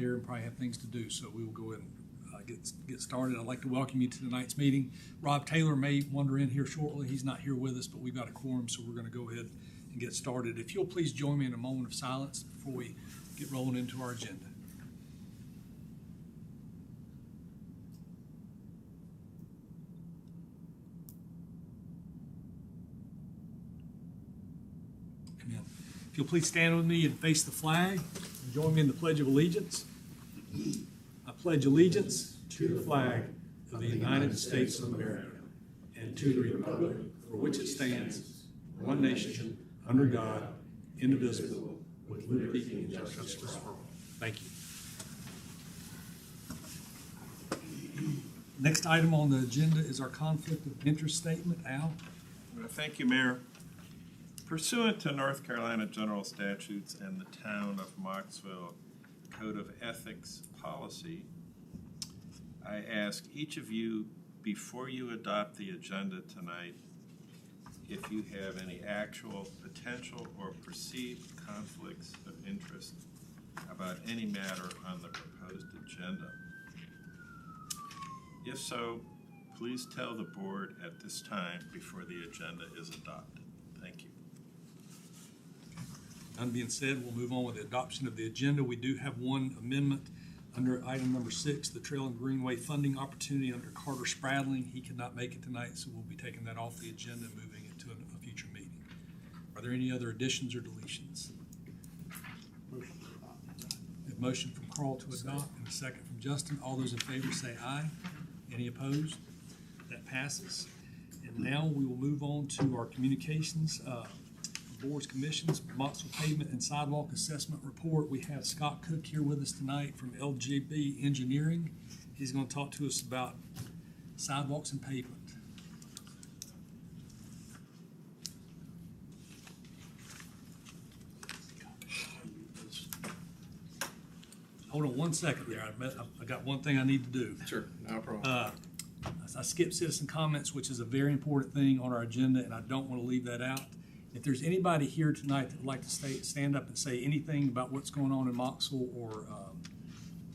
here and probably have things to do, so we will go ahead and get started. I'd like to welcome you to tonight's meeting. Rob Taylor may wander in here shortly. He's not here with us, but we've got a quorum, so we're going to go ahead and get started. If you'll please join me in a moment of silence before we get rolling into our agenda. Amen. If you'll please stand with me and face the flag and join me in the Pledge of Allegiance. I pledge allegiance to the flag of the United States of America and to the republic for which it stands, one nation, under God, indivisible, with liberty and justice for all. Thank you. Next item on the agenda is our conflict of interest statement. Al? Thank you, Mayor. Pursuant to North Carolina General Statutes and the Town of Mocksville Code of Ethics Policy, I ask each of you, before you adopt the agenda tonight, if you have any actual, potential, or perceived conflicts of interest about any matter on the proposed agenda. If so, please tell the board at this time before the agenda is adopted. Thank you. None being said, we'll move on with the adoption of the agenda. We do have one amendment under item number 6, the Trail and Greenway funding opportunity under Carter Spradling. He could not make it tonight, so we'll be taking that off the agenda and moving it to a future meeting. Are there any other additions or deletions? Motion to adopt. A motion from Carl to adopt and a second from Justin. All those in favor say aye. Any opposed? That passes. And now we will move on to our communications. Boards, commissions, Mocksville Pavement and Sidewalk Assessment Report. We have Scott Cook here with us tonight from LGB Engineering. He's going to talk to us about sidewalks and pavement. Hold on one second there. I got one thing I need to do. Sure, no problem. I skipped citizen comments, which is a very important thing on our agenda, and I don't want to leave that out. If there's anybody here tonight that would like to stand up and say anything about what's going on in Mocksville or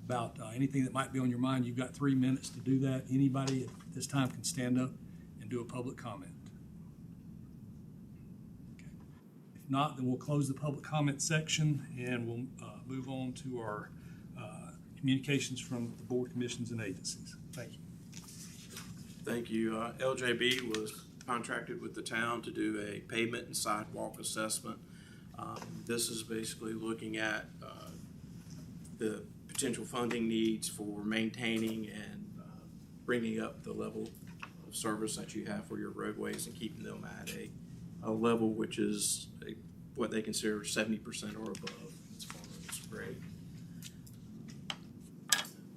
about anything that might be on your mind, you've got 3 minutes to do that. Anybody at this time can stand up and do a public comment. Okay. If not, then we'll close the public comment section and we'll move on to our communications from the board, commissions, and agencies. Thank you. Thank you. LJB was contracted with the town to do a pavement and sidewalk assessment. This is basically looking at the potential funding needs for maintaining and bringing up the level of service that you have for your roadways and keeping them at a level which is what they consider 70% or above as far as grade.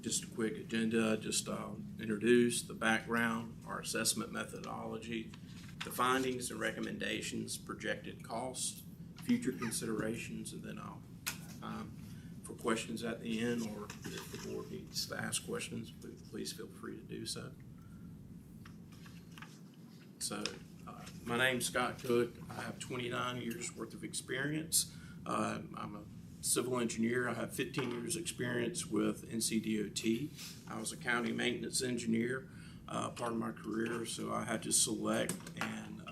Just a quick agenda, just introduce the background, our assessment methodology, the findings and recommendations, projected costs, future considerations, and then I'll have time for questions at the end, or if the board needs to ask questions, please feel free to do so. So, my name's Scott Cook. I have 29 years worth of experience. I'm a civil engineer. I have 15 years experience with NCDOT. I was a county maintenance engineer part of my career, so I had to select and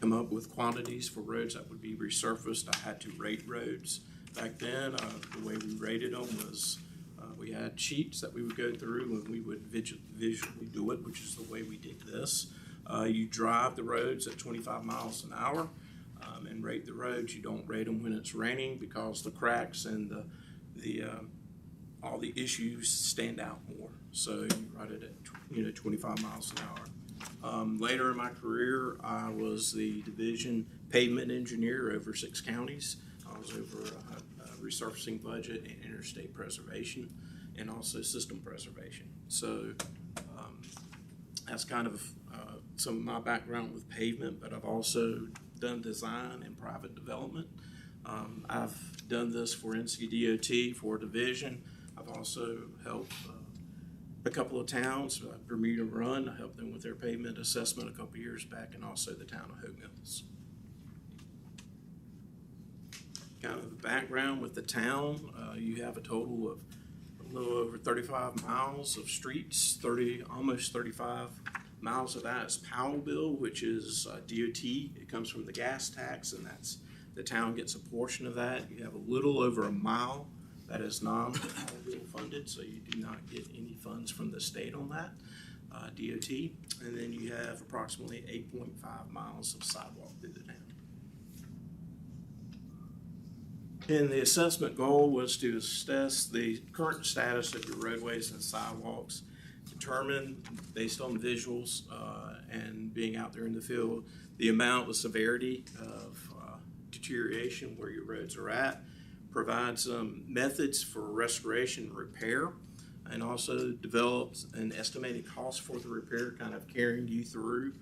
come up with quantities for roads that would be resurfaced. I had to rate roads. Back then, the way we rated them was we had sheets that we would go through and we would visually do it, which is the way we did this. You drive the roads at 25 miles an hour and rate the roads. You don't rate them when it's raining because the cracks and all the issues stand out more. So you write it at 25 miles an hour. Later in my career, I was the division pavement engineer over 6 counties. I was over a resurfacing budget and interstate preservation and also system preservation. So that's kind of some of my background with pavement, but I've also done design and private development. I've done this for NCDOT, for division. I've also helped a couple of towns, Bermuda Run. I helped them with their pavement assessment a couple years back, and also the town of Hope Mills. Kind of the background with the town, you have a total of a little over 35 miles of streets, almost 35 miles of that is Powell bill, which is DOT. It comes from the gas tax, and that's the town gets a portion of that. You have a little over a mile that is non-Powell bill funded, so you do not get any funds from the state on that, DOT. And then you have approximately 8.5 miles of sidewalk through the town. And the assessment goal was to assess the current status of your roadways and sidewalks, determine based on visuals and being out there in the field, the amount, the severity of deterioration where your roads are at, provide some methods for restoration and repair, and also develops an estimated cost for the repair, kind of carrying you through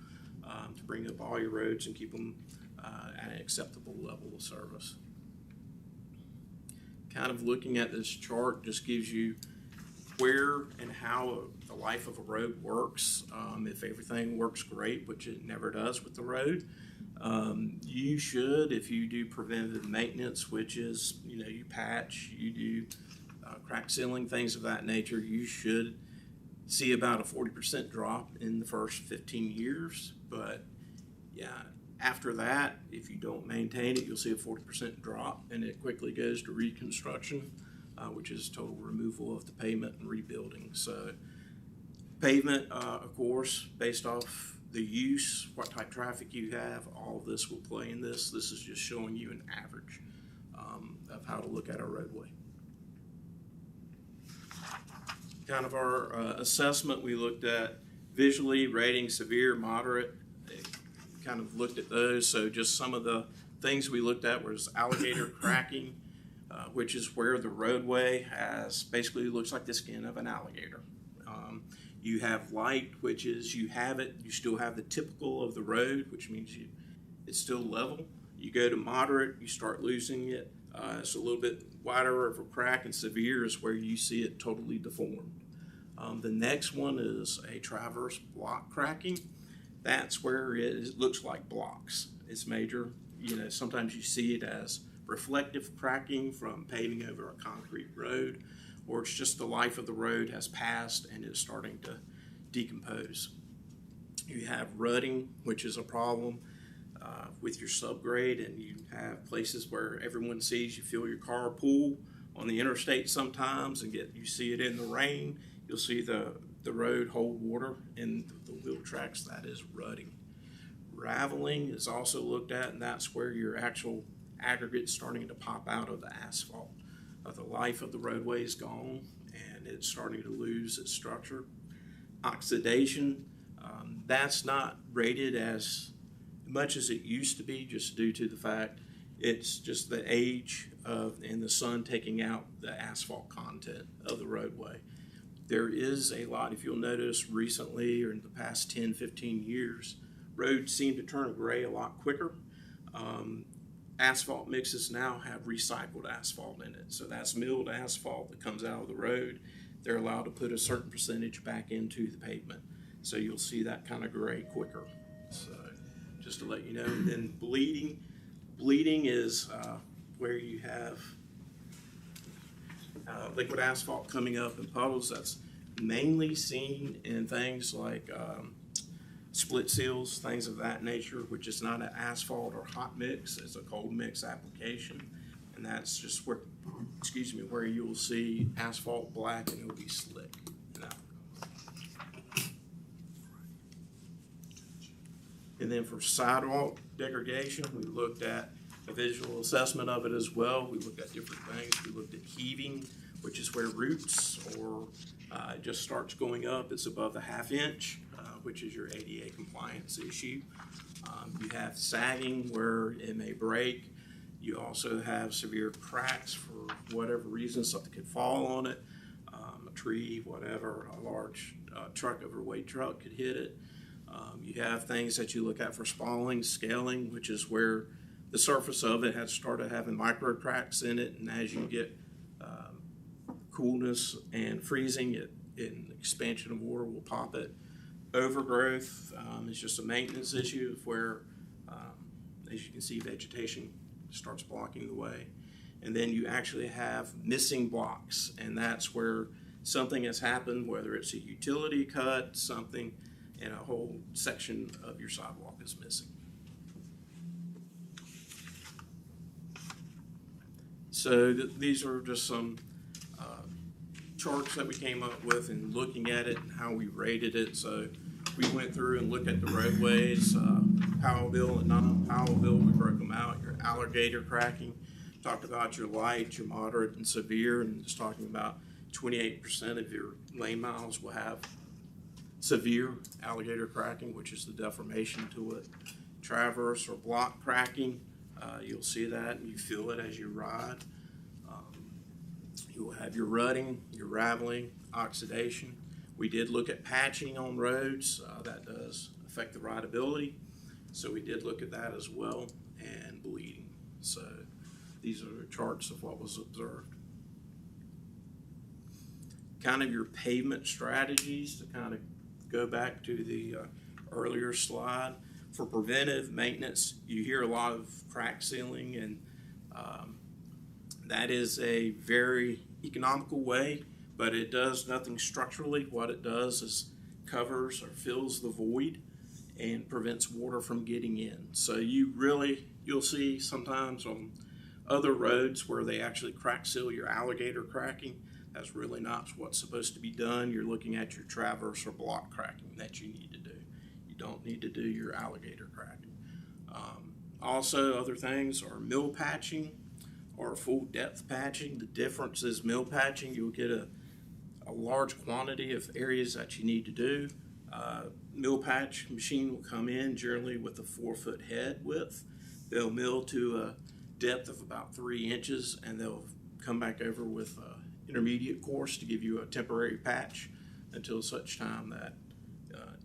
to bring up all your roads and keep them at an acceptable level of service. Kind of looking at this chart just gives you where and how the life of a road works. If everything works great, which it never does with the road, you should, if you do preventative maintenance, which is, you patch, you do crack sealing, things of that nature, you should see about a 40% drop in the first 15 years. But yeah, after that, if you don't maintain it, you'll see a 40% drop, and it quickly goes to reconstruction, which is total removal of the pavement and rebuilding. So pavement, of course, based off the use, what type of traffic you have, all of this will play in this. This is just showing you an average of how to look at our roadway. Kind of our assessment, we looked at visually rating severe, moderate, kind of looked at those. So just some of the things we looked at was alligator cracking, which is where the roadway basically looks like the skin of an alligator. You have light, which is you still have the typical of the road, which means it's still level. You go to moderate, you start losing it. It's a little bit wider of a crack, and severe is where you see it totally deformed. The next one is a traverse block cracking. That's where it looks like blocks. It's major. Sometimes you see it as reflective cracking from paving over a concrete road, or it's just the life of the road has passed and is starting to decompose. You have rutting, which is a problem with your subgrade, and you have places where everyone sees you feel your car pull on the interstate sometimes, and you see it in the rain. You'll see the road hold water in the wheel tracks. That is rutting. Raveling is also looked at, and that's where your actual aggregate's starting to pop out of the asphalt. The life of the roadway is gone, and it's starting to lose its structure. Oxidation, that's not rated as much as it used to be, just due to the fact it's just the age and the sun taking out the asphalt content of the roadway. There is a lot, if you'll notice recently or in the past 10, 15 years, roads seem to turn gray a lot quicker. Asphalt mixes now have recycled asphalt in it. So that's milled asphalt that comes out of the road. They're allowed to put a certain percentage back into the pavement. So you'll see that kind of gray quicker. So just to let you know. And then bleeding. Bleeding is where you have liquid asphalt coming up in puddles. That's mainly seen in things like split seals, things of that nature, which is not an asphalt or hot mix. It's a cold mix application. And that's just where, where you'll see asphalt black and it'll be slick. And then for sidewalk degradation, we looked at a visual assessment of it as well. We looked at different things. We looked at heaving, which is where roots or it just starts going up. It's above the 1/2 inch, which is your ADA compliance issue. You have sagging where it may break. You also have severe cracks for whatever reason. Something could fall on it, a tree, whatever, a large truck, overweight truck could hit it. You have things that you look at for spalling, scaling, which is where the surface of it has started having micro cracks in it, and as you get coolness and freezing, an expansion of water will pop it. Overgrowth is just a maintenance issue of where, as you can see, vegetation starts blocking the way. and then you actually have missing blocks, and that's where something has happened, whether it's a utility cut, something, and a whole section of your sidewalk is missing. So these are just some charts that we came up with and looking at it and how we rated it. So we went through and looked at the roadways, Powellville and non-Powellville. We broke them out. Your alligator cracking, talked about your light, your moderate and severe, and just talking about 28% of your lane miles will have severe alligator cracking, which is the deformation to it. Traverse or block cracking, you'll see that and you feel it as you ride. You'll have your rutting, your raveling, oxidation. We did look at patching on roads. That does affect the rideability. So we did look at that as well, and bleeding. So these are the charts of what was observed. Kind of your pavement strategies, to kind of go back to the earlier slide. For preventive maintenance, you hear a lot of crack sealing, and that is a very economical way, but it does nothing structurally. What it does is covers or fills the void and prevents water from getting in. So you'll see sometimes on other roads where they actually crack seal your alligator cracking. That's really not what's supposed to be done. You're looking at your traverse or block cracking that you need to do. You don't need to do your alligator cracking. Also, other things are mill patching or full depth patching. The difference is mill patching, you'll get a large quantity of areas that you need to do. Mill patch machine will come in generally with a 4-foot head width. They'll mill to a depth of about 3 inches, and they'll come back over with intermediate course to give you a temporary patch until such time that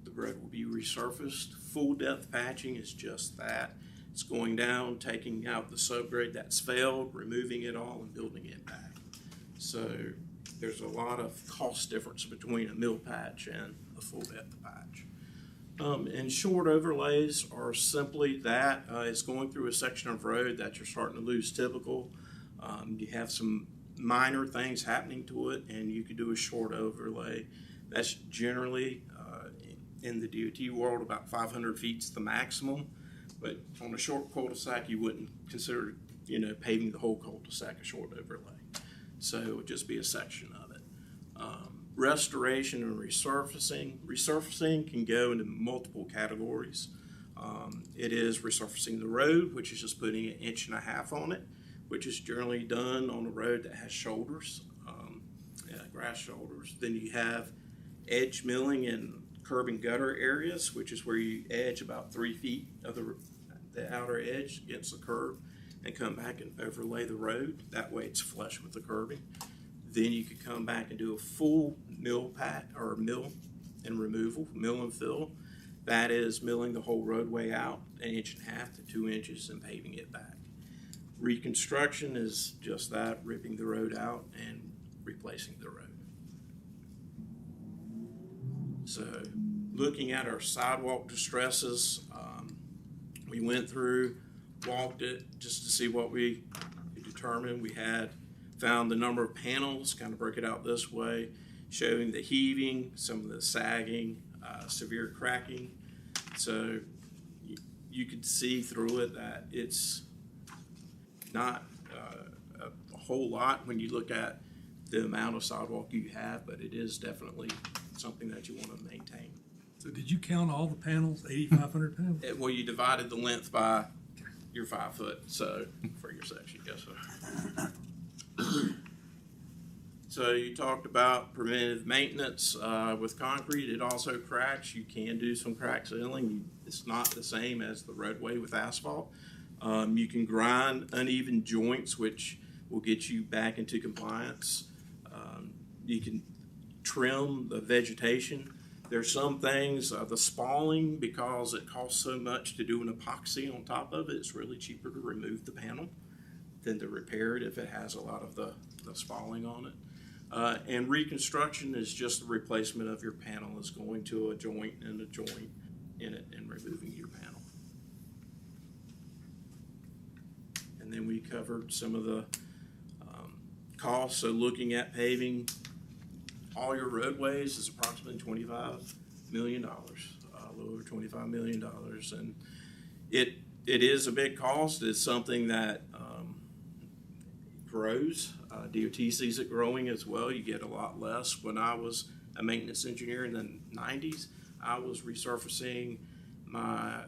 the road will be resurfaced. Full depth patching is just that. It's going down, taking out the subgrade that's failed, removing it all, and building it back. So there's a lot of cost difference between a mill patch and a full depth patch. And short overlays are simply that. It's going through a section of road that you're starting to lose typical. You have some minor things happening to it, and you could do a short overlay. That's generally in the DOT world about 500 feet is the maximum, but on a short cul-de-sac you wouldn't consider paving the whole cul-de-sac a short overlay. So it would just be a section of it. Restoration and resurfacing. Resurfacing can go into multiple categories. It is resurfacing the road, which is just putting 1.5 inches on it, which is generally done on a road that has shoulders, grass shoulders. Then you have edge milling in curb and gutter areas, which is where you edge about 3 feet of the outer edge against the curb and come back and overlay the road. That way it's flush with the curbing. Then you could come back and do a full mill pat or mill and removal, mill and fill. That is milling the whole roadway out 1.5 inches to 2 inches and paving it back. Reconstruction is just that, ripping the road out and replacing the road. So looking at our sidewalk distresses, we went through, walked it just to see what we determined. We had found the number of panels, kind of broke it out this way, showing the heaving, some of the sagging, severe cracking. So you could see through it that it's not a whole lot when you look at the amount of sidewalk you have, but it is definitely something that you want to maintain. So did you count all the panels, 8,500 panels? Well, you divided the length by your 5 foot, so for your section, yes, sir. So you talked about preventive maintenance with concrete. It also cracks. You can do some crack sealing. It's not the same as the roadway with asphalt. You can grind uneven joints, which will get you back into compliance. You can trim the vegetation. There's some things, the spalling, because it costs so much to do an epoxy on top of it, it's really cheaper to remove the panel than to repair it if it has a lot of the spalling on it. And reconstruction is just the replacement of your panel, is going to a joint and a joint in it and removing your panel. And then we covered some of the cost, so looking at paving all your roadways is approximately $25 million, a little over $25 million. And it is a big cost. It's something that grows. DOT sees it growing as well. You get a lot less. When I was a maintenance engineer in the 90s, I was resurfacing. My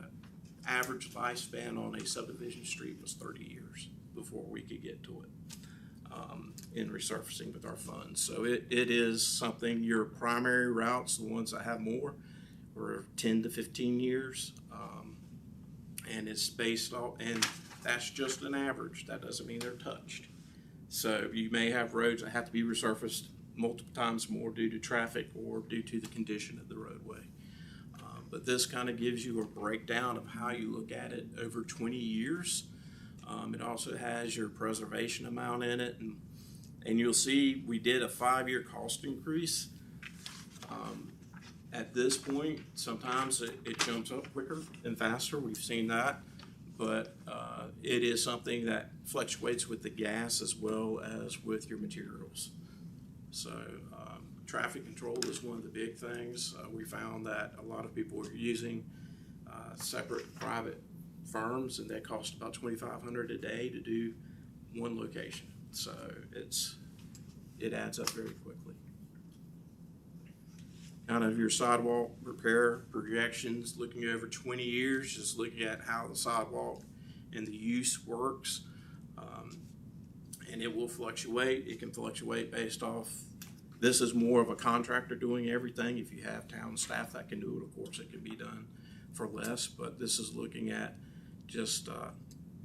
average lifespan on a subdivision street was 30 years before we could get to it in resurfacing with our funds. So it is something. Your primary routes, the ones that have more, were 10 to 15 years. And it's based on, and that's just an average. That doesn't mean they're touched. So you may have roads that have to be resurfaced multiple times more due to traffic or due to the condition of the roadway. But this kind of gives you a breakdown of how you look at it over 20 years. It also has your preservation amount in it. And you'll see we did a 5-year cost increase. At this point, sometimes it jumps up quicker and faster. We've seen that. But it is something that fluctuates with the gas as well as with your materials. So traffic control is one of the big things. We found that a lot of people are using separate private firms, and they cost about $2,500 a day to do one location. So it adds up very quickly. Kind of your sidewalk repair projections, looking over 20 years, just looking at how the sidewalk and the use works. And it will fluctuate. It can fluctuate based off, this is more of a contractor doing everything. If you have town staff that can do it, of course, it can be done for less. But this is looking at just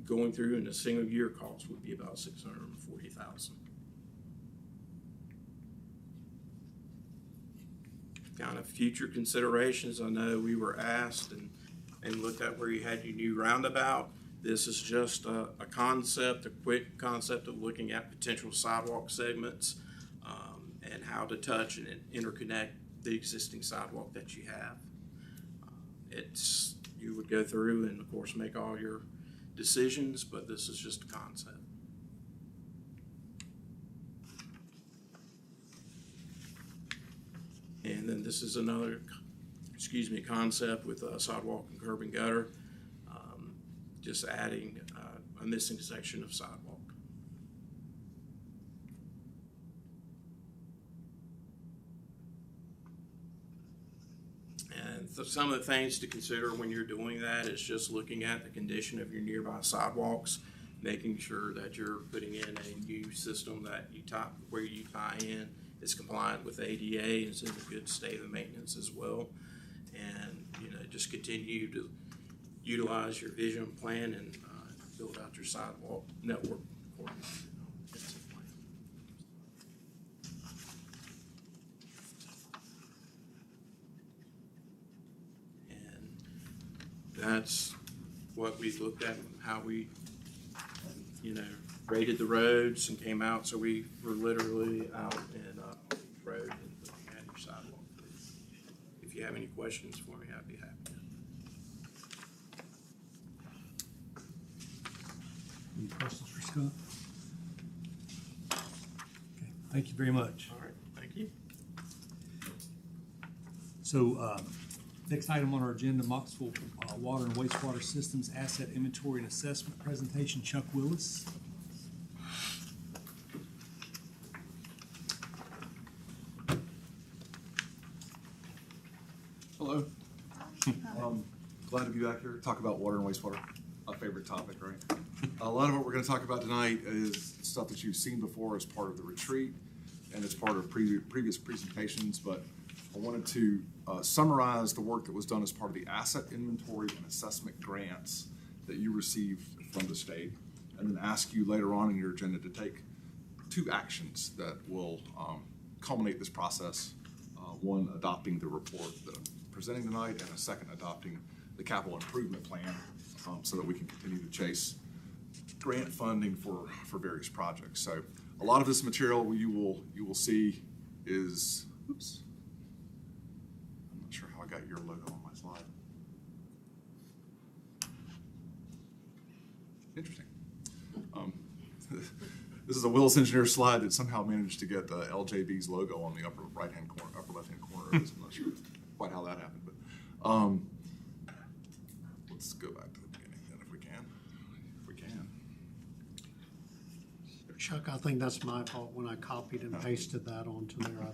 going through, and a single year cost would be about $640,000. Kind of future considerations. I know we were asked and looked at where you had your new roundabout. This is just a concept, a quick concept of looking at potential sidewalk segments and how to touch and interconnect the existing sidewalk that you have. You would go through and, of course, make all your decisions, but this is just a concept. And then this is another, concept with sidewalk and curb and gutter, just adding a missing section of sidewalk. And some of the things to consider when you're doing that is just looking at the condition of your nearby sidewalks, making sure that you're putting in a new system that where you tie in is compliant with ADA and is in a good state of maintenance as well. And just continue to utilize your vision plan and build out your sidewalk network accordingly. And that's what we looked at and how we rated the roads and came out. So we were literally out in each road and looking at your sidewalk. If you have any questions for me, I'd be happy to. Any questions for Scott? Okay, thank you very much. All right, thank you. So next item on our agenda, Mocksville Water and Wastewater Systems Asset Inventory and Assessment Presentation, Chuck Willis. Hello. Glad to be back here to talk about water and wastewater, a favorite topic, right? A lot of what we're going to talk about tonight is stuff that you've seen before as part of the retreat and as part of previous presentations, but I wanted to summarize the work that was done as part of the asset inventory and assessment grants that you received from the state, and then ask you later on in your agenda to take 2 actions that will culminate this process. One, adopting the report that I'm presenting tonight, and a second, adopting the capital improvement plan so that we can continue to chase grant funding for various projects. So a lot of this material you will see is, oops, I'm not sure how I got your logo on my slide. Interesting. this is a Willis Engineer slide that somehow managed to get the LJB's logo on the upper right-hand corner, upper left-hand corner of this. I'm not sure quite how that happened, but let's go back to the beginning then if we can. If we can. Chuck, I think that's my fault when I copied and pasted that onto there. I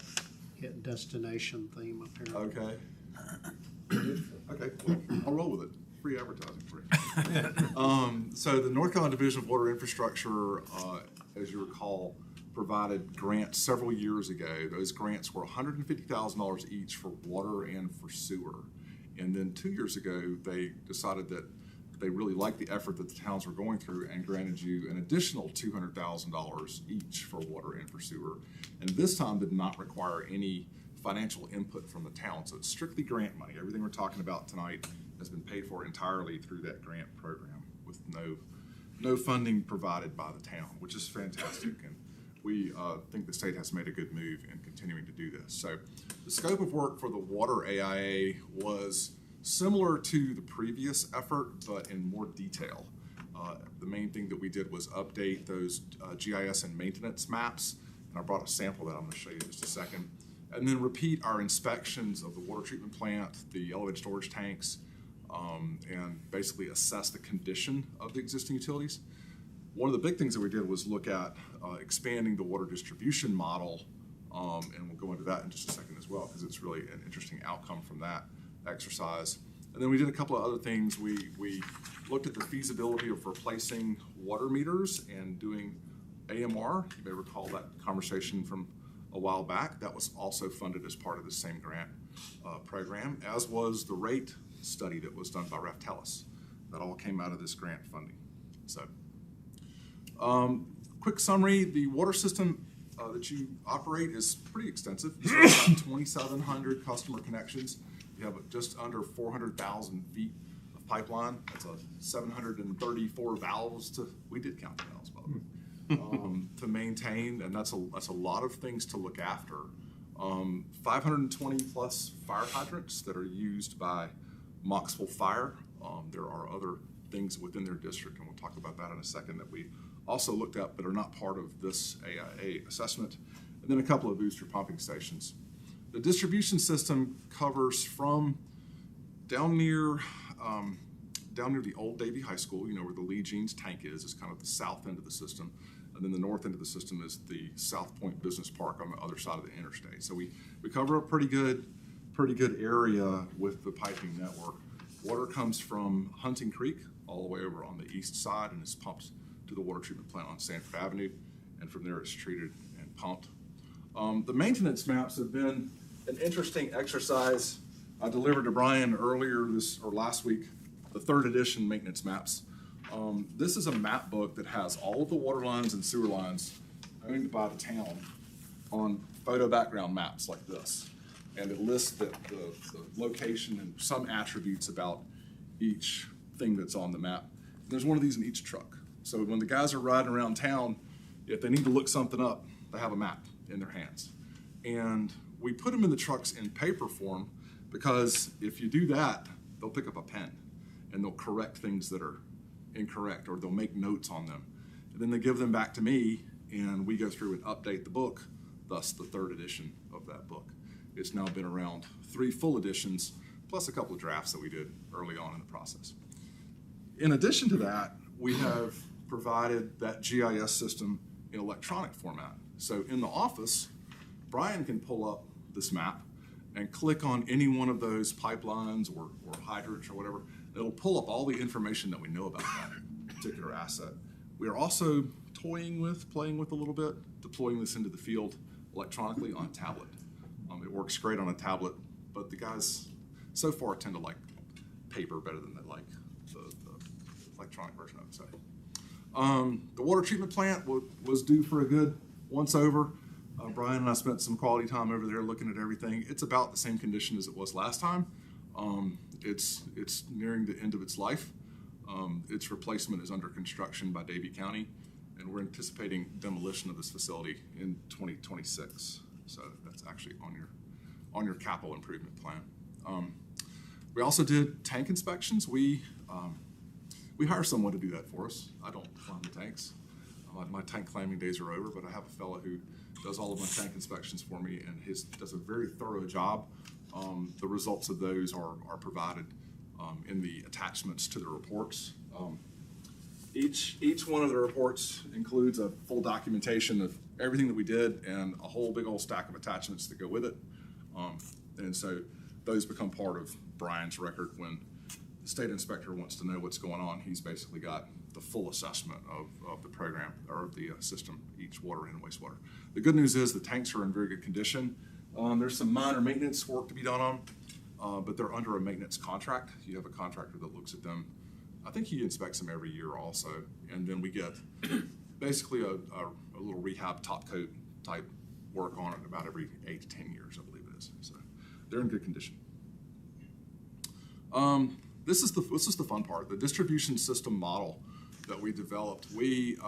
hit destination theme apparently. Okay. Okay, well, I'll roll with it. Free advertising for it. So the North Carolina Division of Water Infrastructure, as you recall, provided grants several years ago. Those grants were $150,000 each for water and for sewer. And then 2 years ago, they decided that they really liked the effort that the towns were going through and granted you an additional $200,000 each for water and for sewer. And this time did not require any financial input from the town. So it's strictly grant money. Everything we're talking about tonight has been paid for entirely through that grant program with no funding provided by the town, which is fantastic. And we think the state has made a good move in continuing to do this. So the scope of work for the water AIA was similar to the previous effort, but in more detail. The main thing that we did was update those GIS and maintenance maps, and I brought a sample that I'm going to show you in just a second, and then repeat our inspections of the water treatment plant, the elevated storage tanks, and basically assess the condition of the existing utilities. One of the big things that we did was look at expanding the water distribution model, and we'll go into that in just a second as well, because it's really an interesting outcome from that exercise. And then we did a couple of other things. We looked at the feasibility of replacing water meters and doing AMR. You may recall that conversation from a while back. That was also funded as part of the same grant program, as was the rate study that was done by Reftelis. That all came out of this grant funding. So, quick summary, the water system that you operate is pretty extensive. So about 2,700 customer connections. You have just under 400,000 feet of pipeline. That's 734 valves we did count the valves, by the way, to maintain, and that's a lot of things to look after. 520 plus fire hydrants that are used by Mocksville Fire. There are other things within their district, and we'll talk about that in a second, that we also looked at but are not part of this AIA assessment. And then a couple of booster pumping stations. The distribution system covers from down near the old Davie High School, where the Lee Jeans tank is kind of the south end of the system. And then the north end of the system is the South Point Business Park on the other side of the interstate. So we cover a pretty good area with the piping network. Water comes from Hunting Creek all the way over on the east side and is pumped to the water treatment plant on Sanford Avenue. And from there it's treated and pumped. The maintenance maps have been an interesting exercise. I delivered to Brian last week, the 3rd edition maintenance maps. This is a map book that has all of the water lines and sewer lines owned by the town on photo background maps like this. And it lists the location and some attributes about each thing that's on the map. And there's one of these in each truck. So when the guys are riding around town, if they need to look something up, they have a map in their hands. And we put them in the trucks in paper form because if you do that, they'll pick up a pen and they'll correct things that are incorrect, or they'll make notes on them. And then they give them back to me, and we go through and update the book, thus the 3rd edition of that book. It's now been around 3 full editions, plus a couple of drafts that we did early on in the process. In addition to that, we have provided that GIS system in electronic format. So in the office, Brian can pull up this map and click on any one of those pipelines or hydrants or whatever. It'll pull up all the information that we know about that particular asset. We are also playing with a little bit, deploying this into the field electronically on a tablet. It works great on a tablet, but the guys so far tend to like paper better than they like the electronic version of it. So, the water treatment plant was due for a good once over. Brian and I spent some quality time over there looking at everything. It's about the same condition as it was last time. It's nearing the end of its life. Its replacement is under construction by Davie County, and we're anticipating demolition of this facility in 2026. So that's actually on your capital improvement plan. We also did tank inspections. We hire someone to do that for us. I don't climb the tanks. My tank clamming days are over, but I have a fellow who does all of my tank inspections for me, and does a very thorough job. The results of those are provided in the attachments to the reports. Each one of the reports includes a full documentation of everything that we did and a whole big old stack of attachments that go with it. And so those become part of Brian's record. When the state inspector wants to know what's going on, he's basically got the full assessment of the program or of the system, each water and wastewater. The good news is the tanks are in very good condition. There's some minor maintenance work to be done on them, but they're under a maintenance contract. You have a contractor that looks at them. I think he inspects them every year also. And then we get basically a little rehab top coat type work on it about every 8 to 10 years, I believe it is. So they're in good condition. This is the fun part, the distribution system model that we developed. We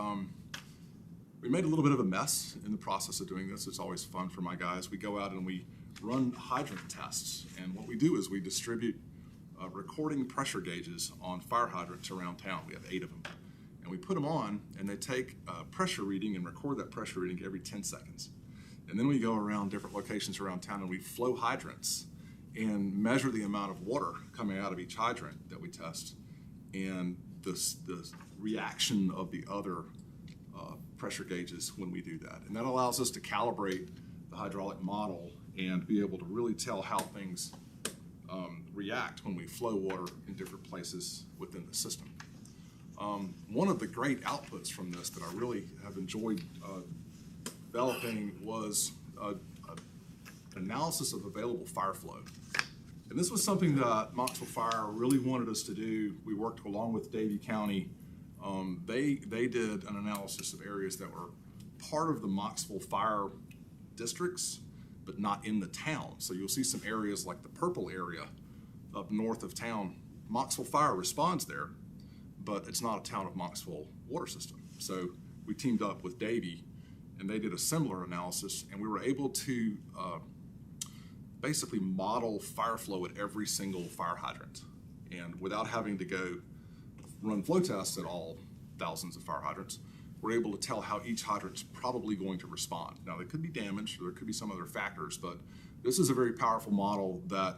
made a little bit of a mess in the process of doing this. It's always fun for my guys. We go out and we run hydrant tests, and what we do is we distribute recording pressure gauges on fire hydrants around town. We have 8 of them, and we put them on, and they take a pressure reading and record that pressure reading every 10 seconds. And then we go around different locations around town and we flow hydrants and measure the amount of water coming out of each hydrant that we test, and the reaction of the other pressure gauges when we do that. And that allows us to calibrate the hydraulic model and be able to really tell how things react when we flow water in different places within the system. One of the great outputs from this that I really have enjoyed developing was an analysis of available fire flow. And this was something that Mocksville Fire really wanted us to do. We worked along with Davie County. They did an analysis of areas that were part of the Mocksville Fire districts, but not in the town. So you'll see some areas like the purple area up north of town. Mocksville Fire responds there, but it's not a town of Mocksville water system. So we teamed up with Davie, and they did a similar analysis, and we were able to basically model fire flow at every single fire hydrant. And without having to go run flow tests at all thousands of fire hydrants, we're able to tell how each hydrant's probably going to respond. Now, there could be damage, or there could be some other factors, but this is a very powerful model that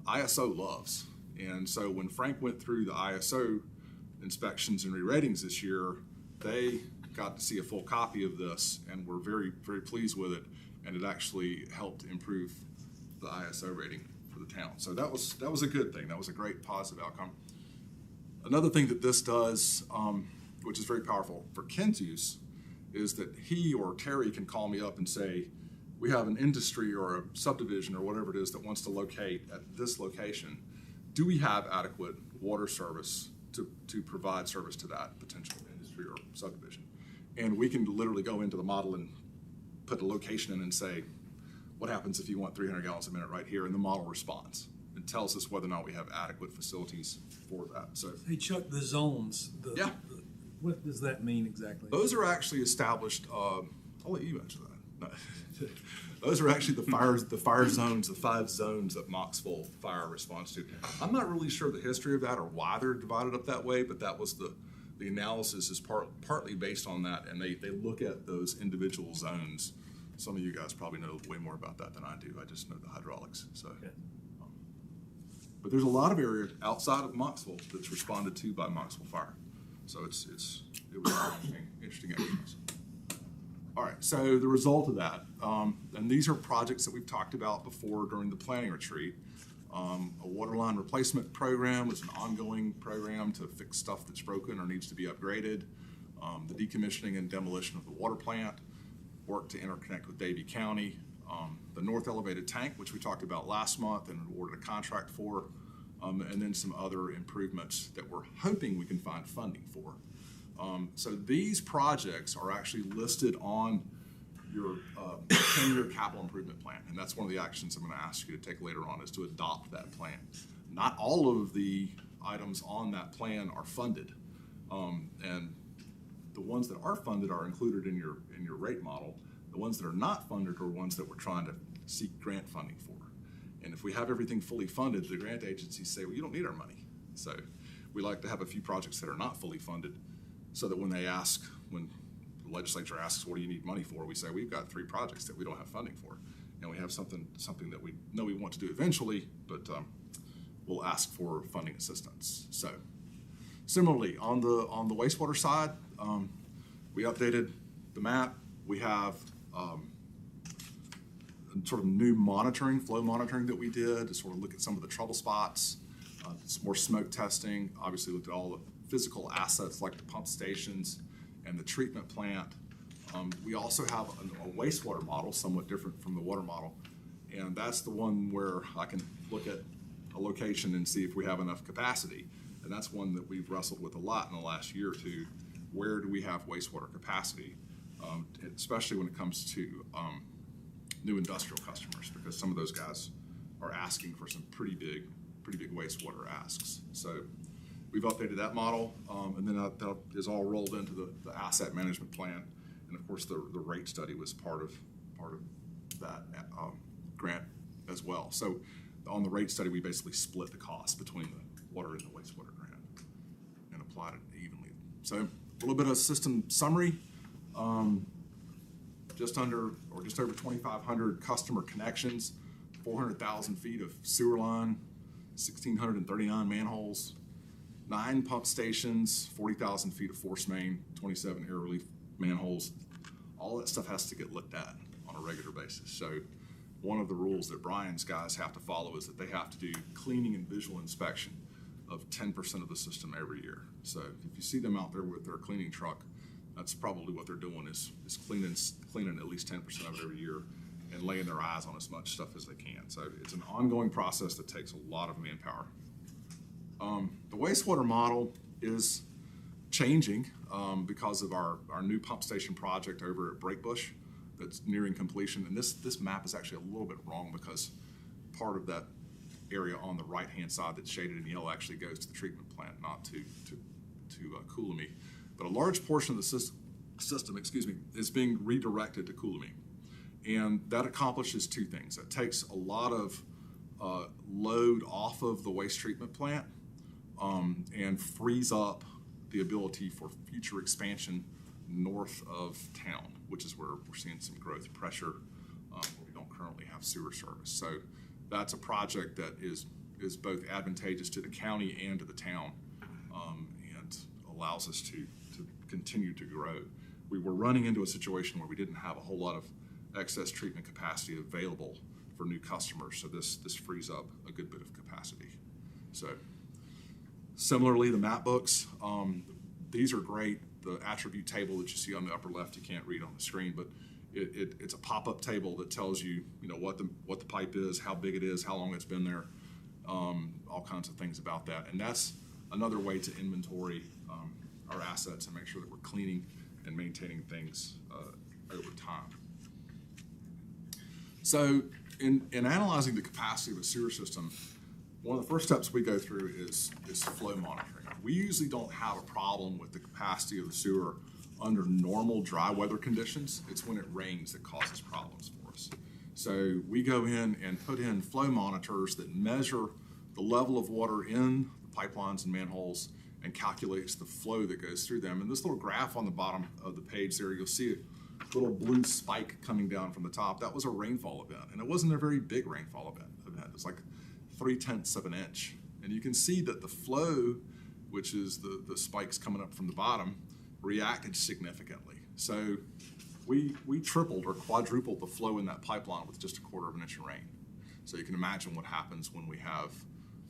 ISO loves. And so when Frank went through the ISO inspections and re-ratings this year, they got to see a full copy of this and were very, very pleased with it, and it actually helped improve the ISO rating for the town. So that was a good thing. That was a great positive outcome. Another thing that this does, which is very powerful for Ken's use, is that he or Terry can call me up and say, we have an industry or a subdivision or whatever it is that wants to locate at this location. Do we have adequate water service to provide service to that potential industry or subdivision? And we can literally go into the model and put a location in and say, what happens if you want 300 gallons a minute right here? And the model responds and tells us whether or not we have adequate facilities for that. So, Hey Chuck, the zones, Yeah. What does that mean exactly? those are actually established. I'll let you answer that. No. Those are actually the fire zones, the 5 zones that Mocksville Fire responds to. I'm not really sure the history of that or why they're divided up that way, but that was the analysis is partly based on that, and they look at those individual zones. Some of you guys probably know way more about that than I do. I just know the hydraulics. So, Okay. But there's a lot of area outside of Mocksville that's responded to by Mocksville Fire. So it was an interesting exercise. All right, so the result of that, and these are projects that we've talked about before during the planning retreat. A water line replacement program is an ongoing program to fix stuff that's broken or needs to be upgraded. The decommissioning and demolition of the water plant, work to interconnect with Davie County. The north elevated tank, which we talked about last month and awarded a contract for, and then some other improvements that we're hoping we can find funding for. So these projects are actually listed on your 10-year capital improvement plan, and that's one of the actions I'm going to ask you to take later on, is to adopt that plan. Not all of the items on that plan are funded, and the ones that are funded are included in your rate model. The ones that are not funded are ones that we're trying to seek grant funding for. And if we have everything fully funded, the grant agencies say, well, you don't need our money. So we like to have a few projects that are not fully funded, so that when they ask, when the legislature asks, what do you need money for? We say, we've got 3 projects that we don't have funding for. And we have something that we know we want to do eventually, but we'll ask for funding assistance. So similarly, on the wastewater side, we updated the map. We have sort of new monitoring, flow monitoring that we did to sort of look at some of the trouble spots, some more smoke testing, obviously looked at all the physical assets like the pump stations and the treatment plant. We also have a wastewater model, somewhat different from the water model, and that's the one where I can look at a location and see if we have enough capacity. And that's one that we've wrestled with a lot in the last year or two. Where do we have wastewater capacity, especially when it comes to new industrial customers, because some of those guys are asking for some pretty big wastewater asks. So we've updated that model, and then that is all rolled into the asset management plan. And of course, the rate study was part of that grant as well. So on the rate study, we basically split the cost between the water and the wastewater grant and applied it evenly. So a little bit of system summary. Just over 2,500 customer connections, 400,000 feet of sewer line, 1,639 manholes, 9 pump stations, 40,000 feet of force main, 27 air relief manholes. All that stuff has to get looked at on a regular basis. So one of the rules that Brian's guys have to follow is that they have to do cleaning and visual inspection of 10% of the system every year. So if you see them out there with their cleaning truck, that's probably what they're doing is cleaning at least 10% of it every year and laying their eyes on as much stuff as they can. So it's an ongoing process that takes a lot of manpower. The wastewater model is changing because of our new pump station project over at Breakbush that's nearing completion. And this map is actually a little bit wrong because part of that area on the right-hand side that's shaded in yellow actually goes to the treatment plant, not to Coolamy. But a large portion of the system, is being redirected to Coolamy. And that accomplishes 2 things. It takes a lot of load off of the waste treatment plant and frees up the ability for future expansion north of town, which is where we're seeing some growth pressure where we don't currently have sewer service. So that's a project that is both advantageous to the county and to the town and allows us to continue to grow. We were running into a situation where we didn't have a whole lot of excess treatment capacity available for new customers, so this frees up a good bit of capacity. So similarly, the map books, these are great. The attribute table that you see on the upper left, you can't read on the screen, but it's a pop-up table that tells you, what the pipe is, how big it is, how long it's been there, all kinds of things about that. And that's another way to inventory our assets and make sure that we're cleaning and maintaining things over time. So in analyzing the capacity of a sewer system, one of the first steps we go through is flow monitoring. We usually don't have a problem with the capacity of the sewer under normal dry weather conditions. It's when it rains that causes problems for us. So we go in and put in flow monitors that measure the level of water in the pipelines and manholes and calculates the flow that goes through them. And this little graph on the bottom of the page there, you'll see a little blue spike coming down from the top. That was a rainfall event, and it wasn't a very big rainfall event. It was like 0.3 of an inch. And you can see that the flow, which is the spikes coming up from the bottom, reacted significantly. So we tripled or quadrupled the flow in that pipeline with just 1/4 inch of rain. So you can imagine what happens when we have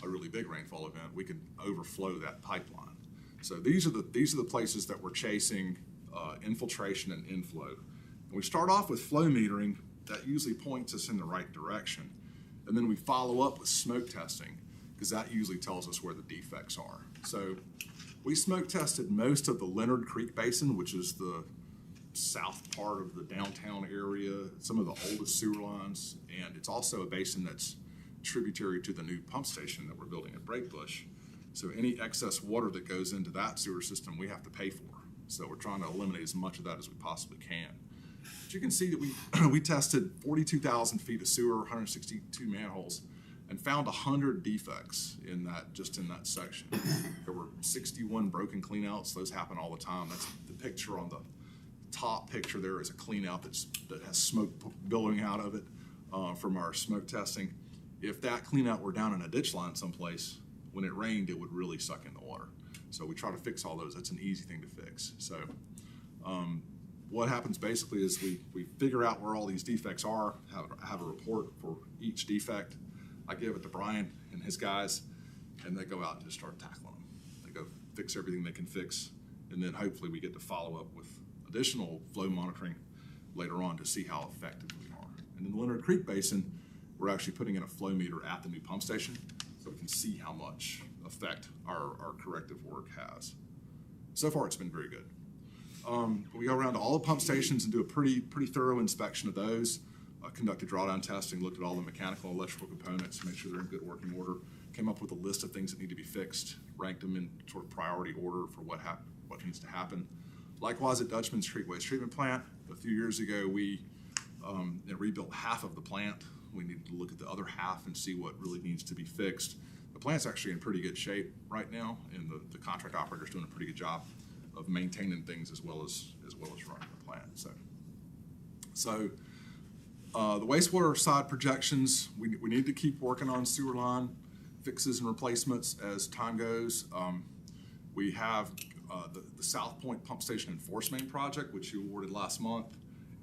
a really big rainfall event. We could overflow that pipeline. So these are the places that we're chasing infiltration and inflow. And we start off with flow metering. That usually points us in the right direction. And then we follow up with smoke testing, because that usually tells us where the defects are. So we smoke tested most of the Leonard Creek Basin, which is the south part of the downtown area, some of the oldest sewer lines, and it's also a basin that's tributary to the new pump station that we're building at Breakbush. So any excess water that goes into that sewer system, we have to pay for. So we're trying to eliminate as much of that as we possibly can. But you can see that we tested 42,000 feet of sewer, 162 manholes, and found 100 defects in that section. There were 61 broken cleanouts. Those happen all the time. That's the picture on the top picture there is a clean out that has smoke billowing out of it from our smoke testing. If that clean out were down in a ditch line someplace, when it rained, it would really suck in the water. So we try to fix all those. That's an easy thing to fix. So what happens basically is we figure out where all these defects are, have a report for each defect. I give it to Brian and his guys, and they go out and just start tackling them. They go fix everything they can fix, and then hopefully we get to follow up with additional flow monitoring later on to see how effective we are. And in the Leonard Creek Basin, we're actually putting in a flow meter at the new pump station so we can see how much effect our corrective work has. So far, it's been very good. We go around to all the pump stations and do a pretty thorough inspection of those, conducted drawdown testing, looked at all the mechanical and electrical components, make sure they're in good working order, came up with a list of things that need to be fixed, ranked them in sort of priority order for what needs to happen. Likewise, at Dutchman Street Waste Treatment Plant, a few years ago, we rebuilt half of the plant. We needed to look at the other half and see what really needs to be fixed. The plant's actually in pretty good shape right now, and the contract operator's doing a pretty good job of maintaining things as well as running the plant. So the wastewater side projections, we need to keep working on sewer line fixes and replacements as time goes. We have the South Point Pump Station and Force Main project, which you awarded last month,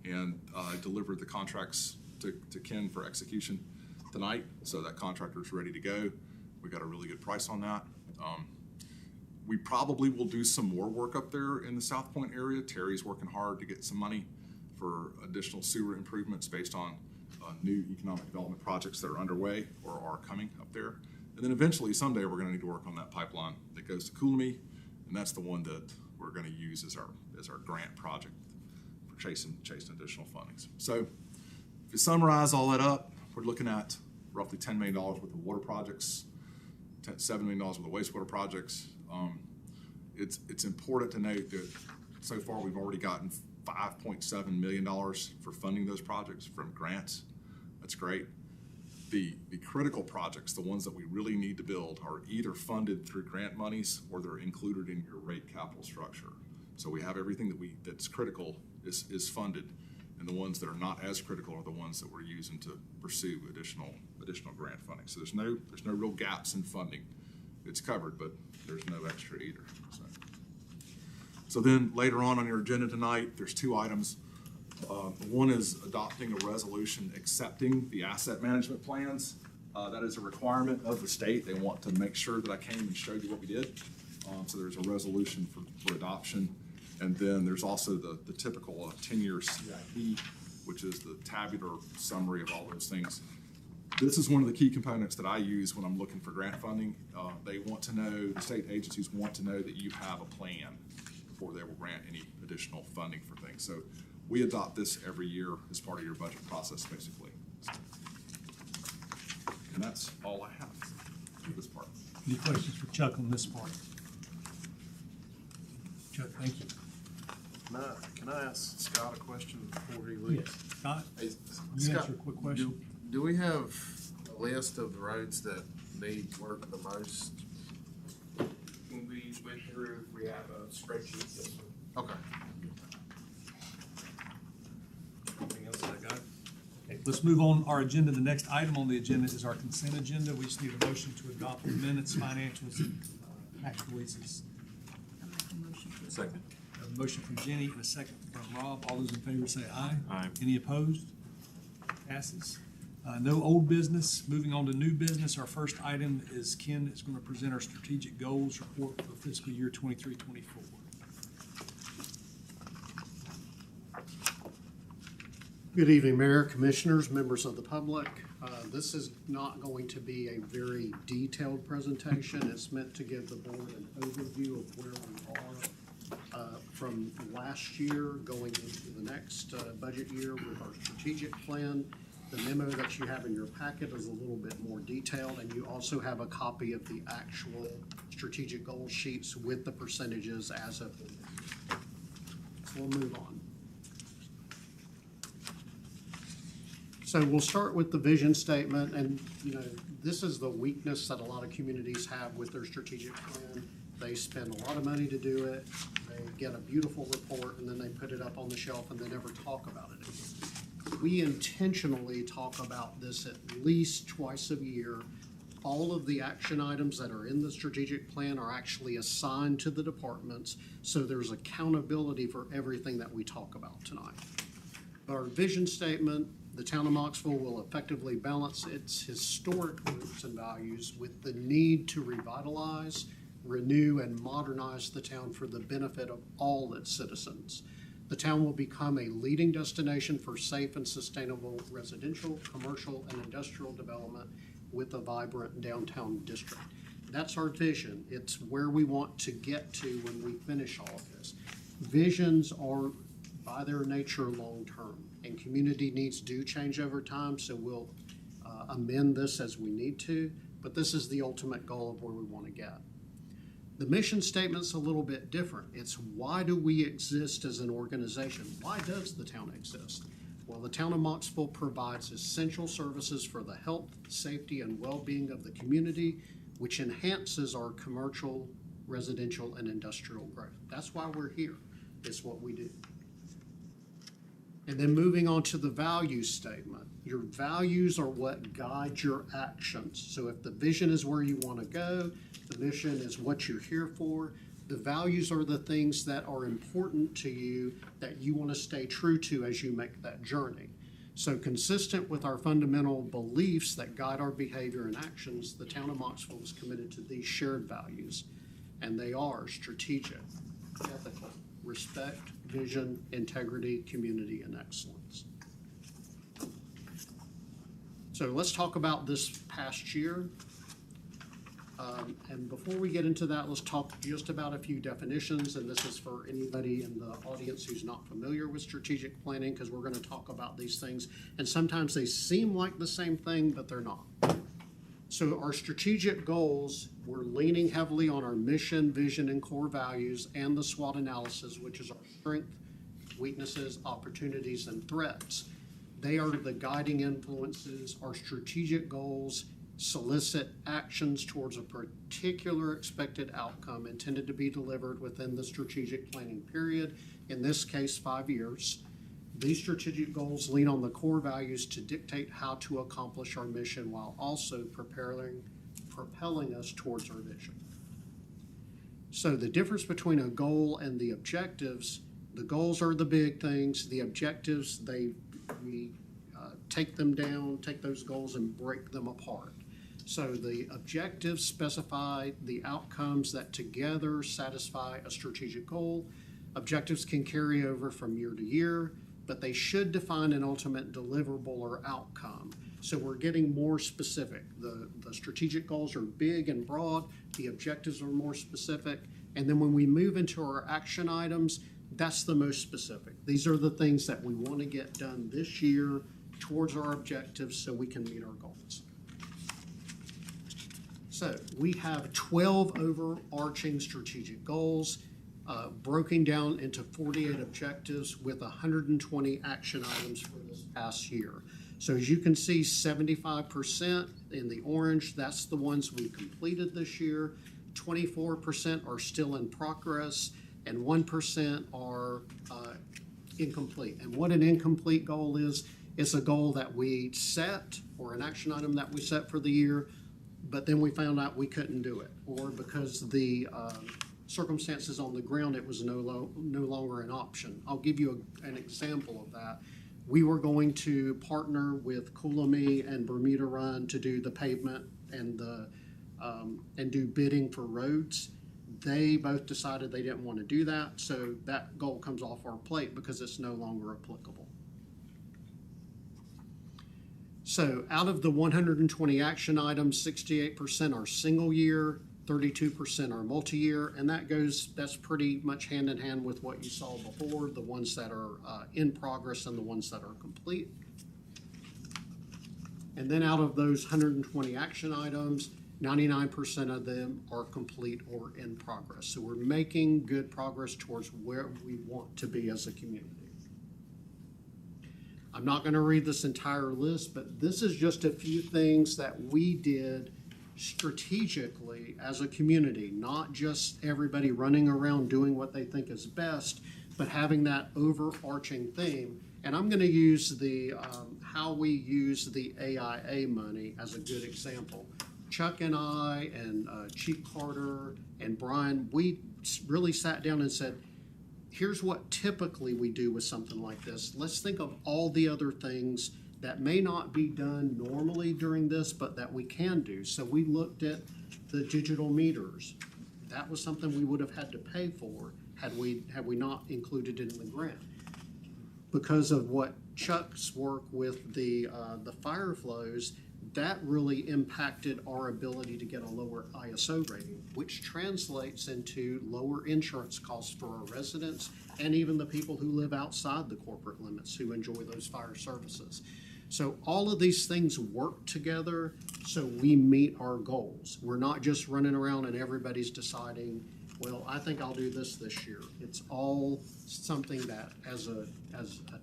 and delivered the contracts to Ken for execution tonight. So that contractor's ready to go. We got a really good price on that. We probably will do some more work up there in the South Point area. Terry's working hard to get some money for additional sewer improvements based on new economic development projects that are underway or are coming up there. And then eventually, someday, we're going to need to work on that pipeline that goes to Coolamy, and that's the one that we're going to use as our grant project for chasing additional fundings. So if you summarize all that up, we're looking at roughly $10 million worth of water projects, $7 million worth of wastewater projects. It's important to note that so far we've already gotten $5.7 million for funding those projects from grants. That's great. The critical projects, the ones that we really need to build, are either funded through grant monies or they're included in your rate capital structure. So we have everything that's critical is funded, and the ones that are not as critical are the ones that we're using to pursue additional grant funding. So there's no real gaps in funding. It's covered, but there's no extra either. So then later on your agenda tonight, there's two items. One is adopting a resolution accepting the asset management plans. That is a requirement of the state. They want to make sure that I came and showed you what we did. So there's a resolution for adoption. And then there's also the typical 10-year CIP, which is the tabular summary of all those things. This is one of the key components that I use when I'm looking for grant funding. They want to know, the state agencies want to know that you have a plan before they will grant any additional funding for things. So we adopt this every year as part of your budget process, basically. And that's all I have for this part. Any questions for Chuck on this part? Chuck, thank you. Can I ask Scott a question before he leaves? Yes. Scott, Hey, you Scott, answer a quick question. do we have a list of the roads that need work the most? When we went through, we have a spreadsheet. Yes, sir. Okay. Anything else that I got? Okay, let's move on our agenda. The next item on the agenda is our consent agenda. We just need a motion to adopt the minutes, financials, and tax releases. I make a motion to Second. A motion from Jenny and a second from Rob. All those in favor say aye. Aye. Any opposed? Passes. No old business. Moving on to new business. Our first item is Ken is going to present our strategic goals report for fiscal year 23-24. Good evening, Mayor, Commissioners, members of the public. This is not going to be a very detailed presentation. It's meant to give the board an overview of where we are from last year going into the next budget year with our strategic plan. The memo that you have in your packet is a little bit more detailed, and you also have a copy of the actual strategic goal sheets with the percentages as of the. So we'll move on. So we'll start with the vision statement, and this is the weakness that a lot of communities have with their strategic plan. They spend a lot of money to do it. They get a beautiful report and then they put it up on the shelf and they never talk about it again. We intentionally talk about this at least twice a year. All of the action items that are in the strategic plan are actually assigned to the departments, so there's accountability for everything that we talk about tonight. Our vision statement, the town of Mocksville will effectively balance its historic roots and values with the need to revitalize, renew, and modernize the town for the benefit of all its citizens. The town will become a leading destination for safe and sustainable residential, commercial, and industrial development with a vibrant downtown district. That's our vision. It's where we want to get to when we finish all of this. Visions are, by their nature, long-term, and community needs do change over time, so we'll amend this as we need to, but this is the ultimate goal of where we want to get. The mission statement's a little bit different. It's why do we exist as an organization? Why does the town exist? Well, the town of Mocksville provides essential services for the health, safety, and well-being of the community, which enhances our commercial, residential, and industrial growth. That's why we're here. It's what we do. And then moving on to the value statement. Your values are what guide your actions. So if the vision is where you want to go, the mission is what you're here for, the values are the things that are important to you that you want to stay true to as you make that journey. So consistent with our fundamental beliefs that guide our behavior and actions, the town of Mocksville is committed to these shared values. And they are strategic, ethical, respect, vision, integrity, community, and excellence. So let's talk about this past year. And before we get into that, let's talk just about a few definitions, and this is for anybody in the audience who's not familiar with strategic planning, because we're going to talk about these things, and sometimes they seem like the same thing, but they're not. So our strategic goals, we're leaning heavily on our mission, vision, and core values, and the SWOT analysis, which is our strength, weaknesses, opportunities, and threats. They are the guiding influences. Our strategic goals solicit actions towards a particular expected outcome intended to be delivered within the strategic planning period, in this case, 5 years. These strategic goals lean on the core values to dictate how to accomplish our mission while also propelling us towards our vision. So the difference between a goal and the objectives, the goals are the big things, the objectives, we take them down, take those goals and break them apart. So the objectives specify the outcomes that together satisfy a strategic goal. Objectives can carry over from year to year, but they should define an ultimate deliverable or outcome. So we're getting more specific. The strategic goals are big and broad, the objectives are more specific, and then when we move into our action items, that's the most specific. These are the things that we want to get done this year towards our objectives so we can meet our goals. So we have 12 overarching strategic goals, broken down into 48 objectives with 120 action items for this past year. So as you can see, 75% in the orange, that's the ones we completed this year. 24% are still in progress, and 1% are incomplete. And what an incomplete goal is, it's a goal that we set, or an action item that we set for the year, but then we found out we couldn't do it, or because the circumstances on the ground, it was no longer an option. I'll give you an example of that. We were going to partner with Coolamy and Bermuda Run to do the pavement and do bidding for roads. They both decided they didn't want to do that, so that goal comes off our plate because it's no longer applicable. So out of the 120 action items, 68% are single year, 32% are multi-year, and that's pretty much hand in hand with what you saw before, the ones that are in progress and the ones that are complete. And then out of those 120 action items, 99% of them are complete or in progress. So we're making good progress towards where we want to be as a community. I'm not going to read this entire list, but this is just a few things that we did strategically as a community, not just everybody running around doing what they think is best, but having that overarching theme. And I'm going to use the how we use the AIA money as a good example. Chuck and I and Chief Carter and Brian, we really sat down and said, here's what typically we do with something like this. Let's think of all the other things that may not be done normally during this, but that we can do. So we looked at the digital meters. That was something we would have had to pay for had we not included it in the grant. Because of what Chuck's work with the fire flows, that really impacted our ability to get a lower ISO rating, which translates into lower insurance costs for our residents and even the people who live outside the corporate limits who enjoy those fire services. So all of these things work together so we meet our goals. We're not just running around and everybody's deciding, well, I think I'll do this year. It's all something that as a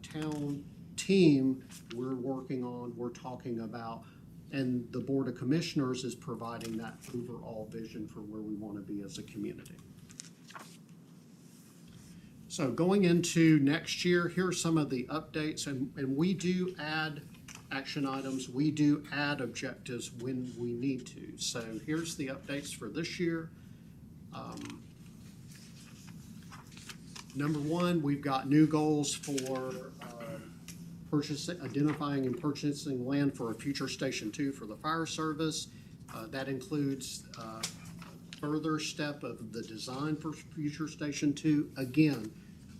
town team, we're working on, we're talking about, and the Board of Commissioners is providing that overall vision for where we want to be as a community. So going into next year, here are some of the updates, and we do add action items. We do add objectives when we need to. So here's the updates for this year. Number one, we've got new goals for identifying and purchasing land for a future Station 2 for the fire service. That includes further step of the design for future Station 2. Again,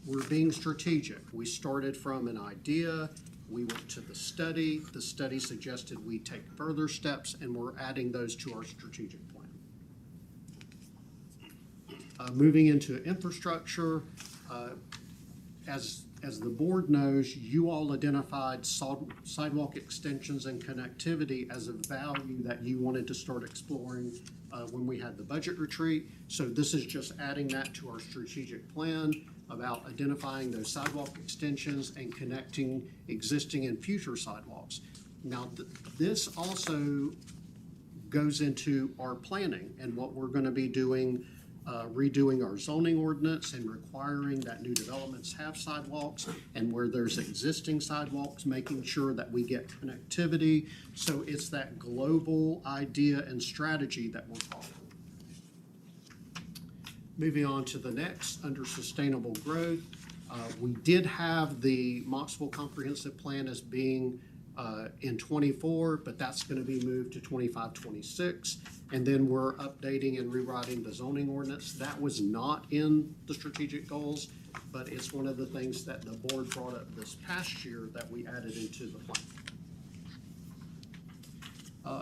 we're being strategic. We started from an idea, we went to the study suggested we take further steps, and we're adding those to our strategic plan. Moving into infrastructure, as the board knows, you all identified sidewalk extensions and connectivity as a value that you wanted to start exploring when we had the budget retreat. So this is just adding that to our strategic plan about identifying those sidewalk extensions and connecting existing and future sidewalks. Now, this also goes into our planning and what we're going to be doing, redoing our zoning ordinance and requiring that new developments have sidewalks, and where there's existing sidewalks, making sure that we get connectivity. So it's that global idea and strategy that we're following. Moving on to the next, under sustainable growth, we did have the Mocksville Comprehensive Plan as being in 24, but that's going to be moved to 25-26. And then we're updating and rewriting the zoning ordinance. That was not in the strategic goals, but it's one of the things that the board brought up this past year that we added into the plan.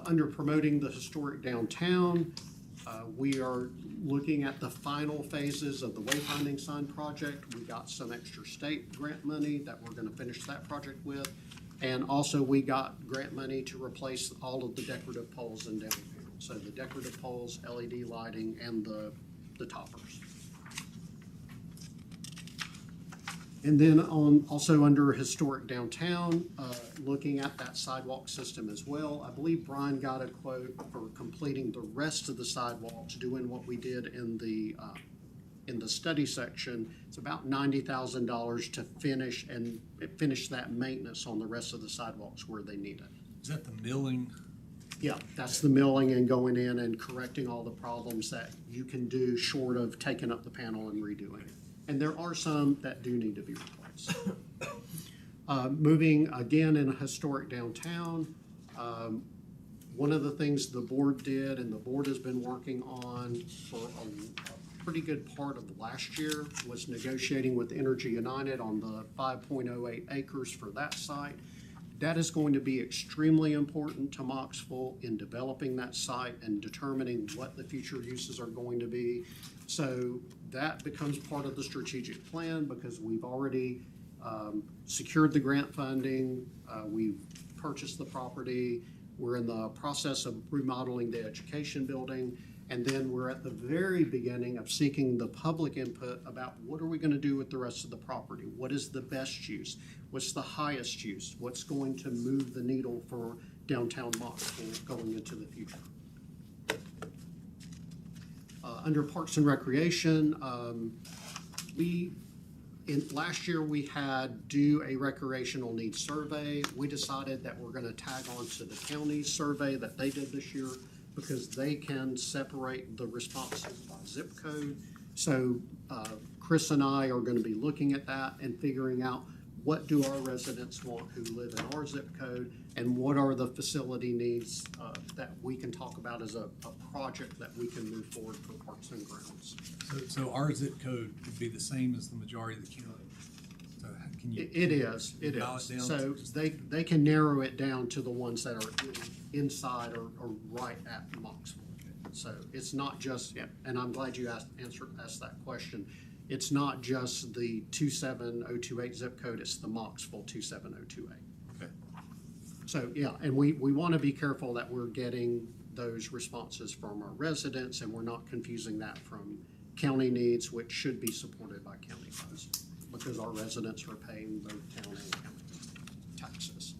Under promoting the historic downtown, we are looking at the final phases of the wayfinding sign project. We got some extra state grant money that we're going to finish that project with. And also we got grant money to replace all of the decorative poles in downtown. So the decorative poles, LED lighting, and the toppers. And then also under historic downtown, looking at that sidewalk system as well. I believe Brian got a quote for completing the rest of the sidewalks, doing what we did in the study section. It's about $90,000 to finish that maintenance on the rest of the sidewalks where they need it. Is that the milling? Yeah, that's the milling and going in and correcting all the problems that you can do short of taking up the panel and redoing it. And there are some that do need to be replaced. Moving again in a historic downtown, one of the things the board did and the board has been working on for a pretty good part of last year was negotiating with Energy United on the 5.08 acres for that site. That is going to be extremely important to Mocksville in developing that site and determining what the future uses are going to be. So that becomes part of the strategic plan because we've already secured the grant funding, we've purchased the property, we're in the process of remodeling the education building, and then we're at the very beginning of seeking the public input about what are we going to do with the rest of the property? What is the best use? What's the highest use? What's going to move the needle for downtown Mocksville going into the future? Under Parks and Recreation, last year we had do a recreational needs survey. We decided that we're gonna tag on to the county's survey that they did this year because they can separate the responses by zip code. So Chris and I are gonna be looking at that and figuring out what do our residents want who live in our zip code, and what are the facility needs that we can talk about as a project that we can move forward for Parks and Grounds. So our zip code would be the same as the majority of the county. So can you? It is. dial it down? So they can narrow it down to the ones that are inside or right at Mocksville. So it's not just, and I'm glad you asked that question. It's not just the 27028 zip code, it's the Mocksville 27028. Okay. So, yeah, and we want to be careful that we're getting those responses from our residents and we're not confusing that from county needs, which should be supported by county funds because our residents are paying both town and county taxes.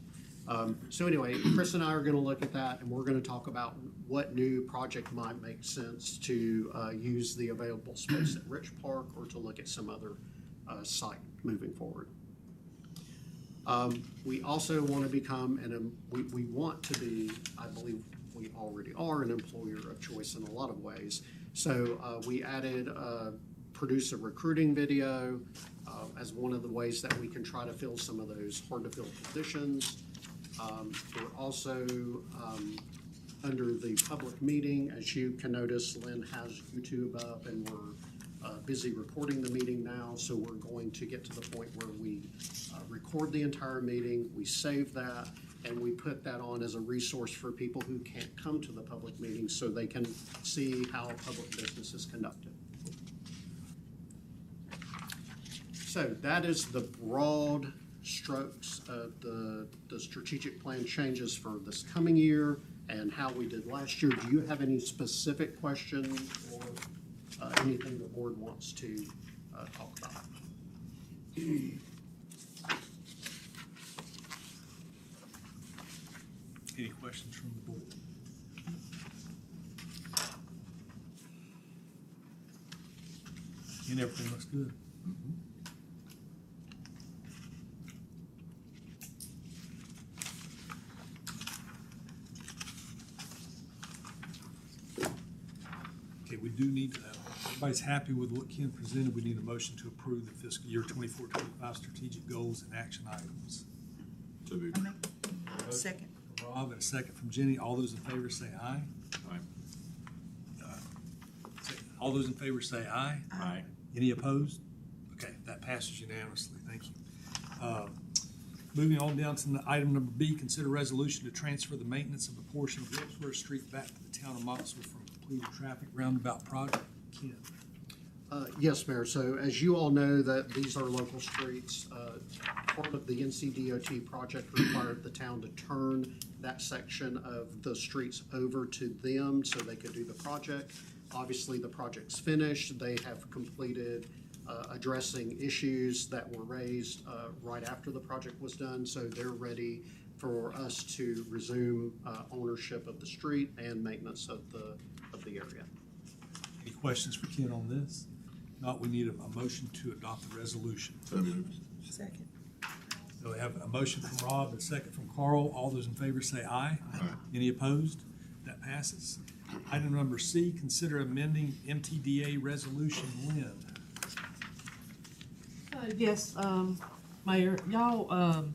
So anyway, Chris and I are going to look at that and we're going to talk about what new project might make sense to use the available space at Rich Park or to look at some other site moving forward. We also want to become, we want to be, I believe we already are, an employer of choice in a lot of ways. So we added produce a recruiting video as one of the ways that we can try to fill some of those hard to fill positions. We're also under the public meeting, as you can notice, Lynn has YouTube up and we're busy recording the meeting now. So we're going to get to the point where we record the entire meeting, we save that, and we put that on as a resource for people who can't come to the public meeting so they can see how public business is conducted. So that is the broad strokes of the strategic plan changes for this coming year and how we did last year. Do you have any specific questions or anything the board wants to talk about? Any questions from the board? And everything looks good. Okay, we do need, everybody's happy with what Ken presented. We need a motion to approve the fiscal year 24-25 strategic goals and action items. Second. Rob, and a second from Jenny. All those in favor say aye. All those in favor say aye. Aye. Any opposed? Okay, that passes unanimously. Thank you. Moving on down to item number B, consider resolution to transfer the maintenance of a portion of Wilkesboro Street back to the town of Mocksville from completed traffic roundabout project. Ken. Yes, Mayor. So as you all know, that these are local streets. Part of the NCDOT project required the town to turn that section of the streets over to them so they could do the project. Obviously, the project's finished. They have completed addressing issues that were raised right after the project was done. So they're ready for us to resume ownership of the street and maintenance of the area. Any questions for Ken on this? Not, we need a motion to adopt the resolution. Second. So we have a motion from Rob and a second from Carl. All those in favor say aye. Aye. Any opposed? That passes. Item number C, consider amending MTDA resolution. Lynn. Yes, Mayor, y'all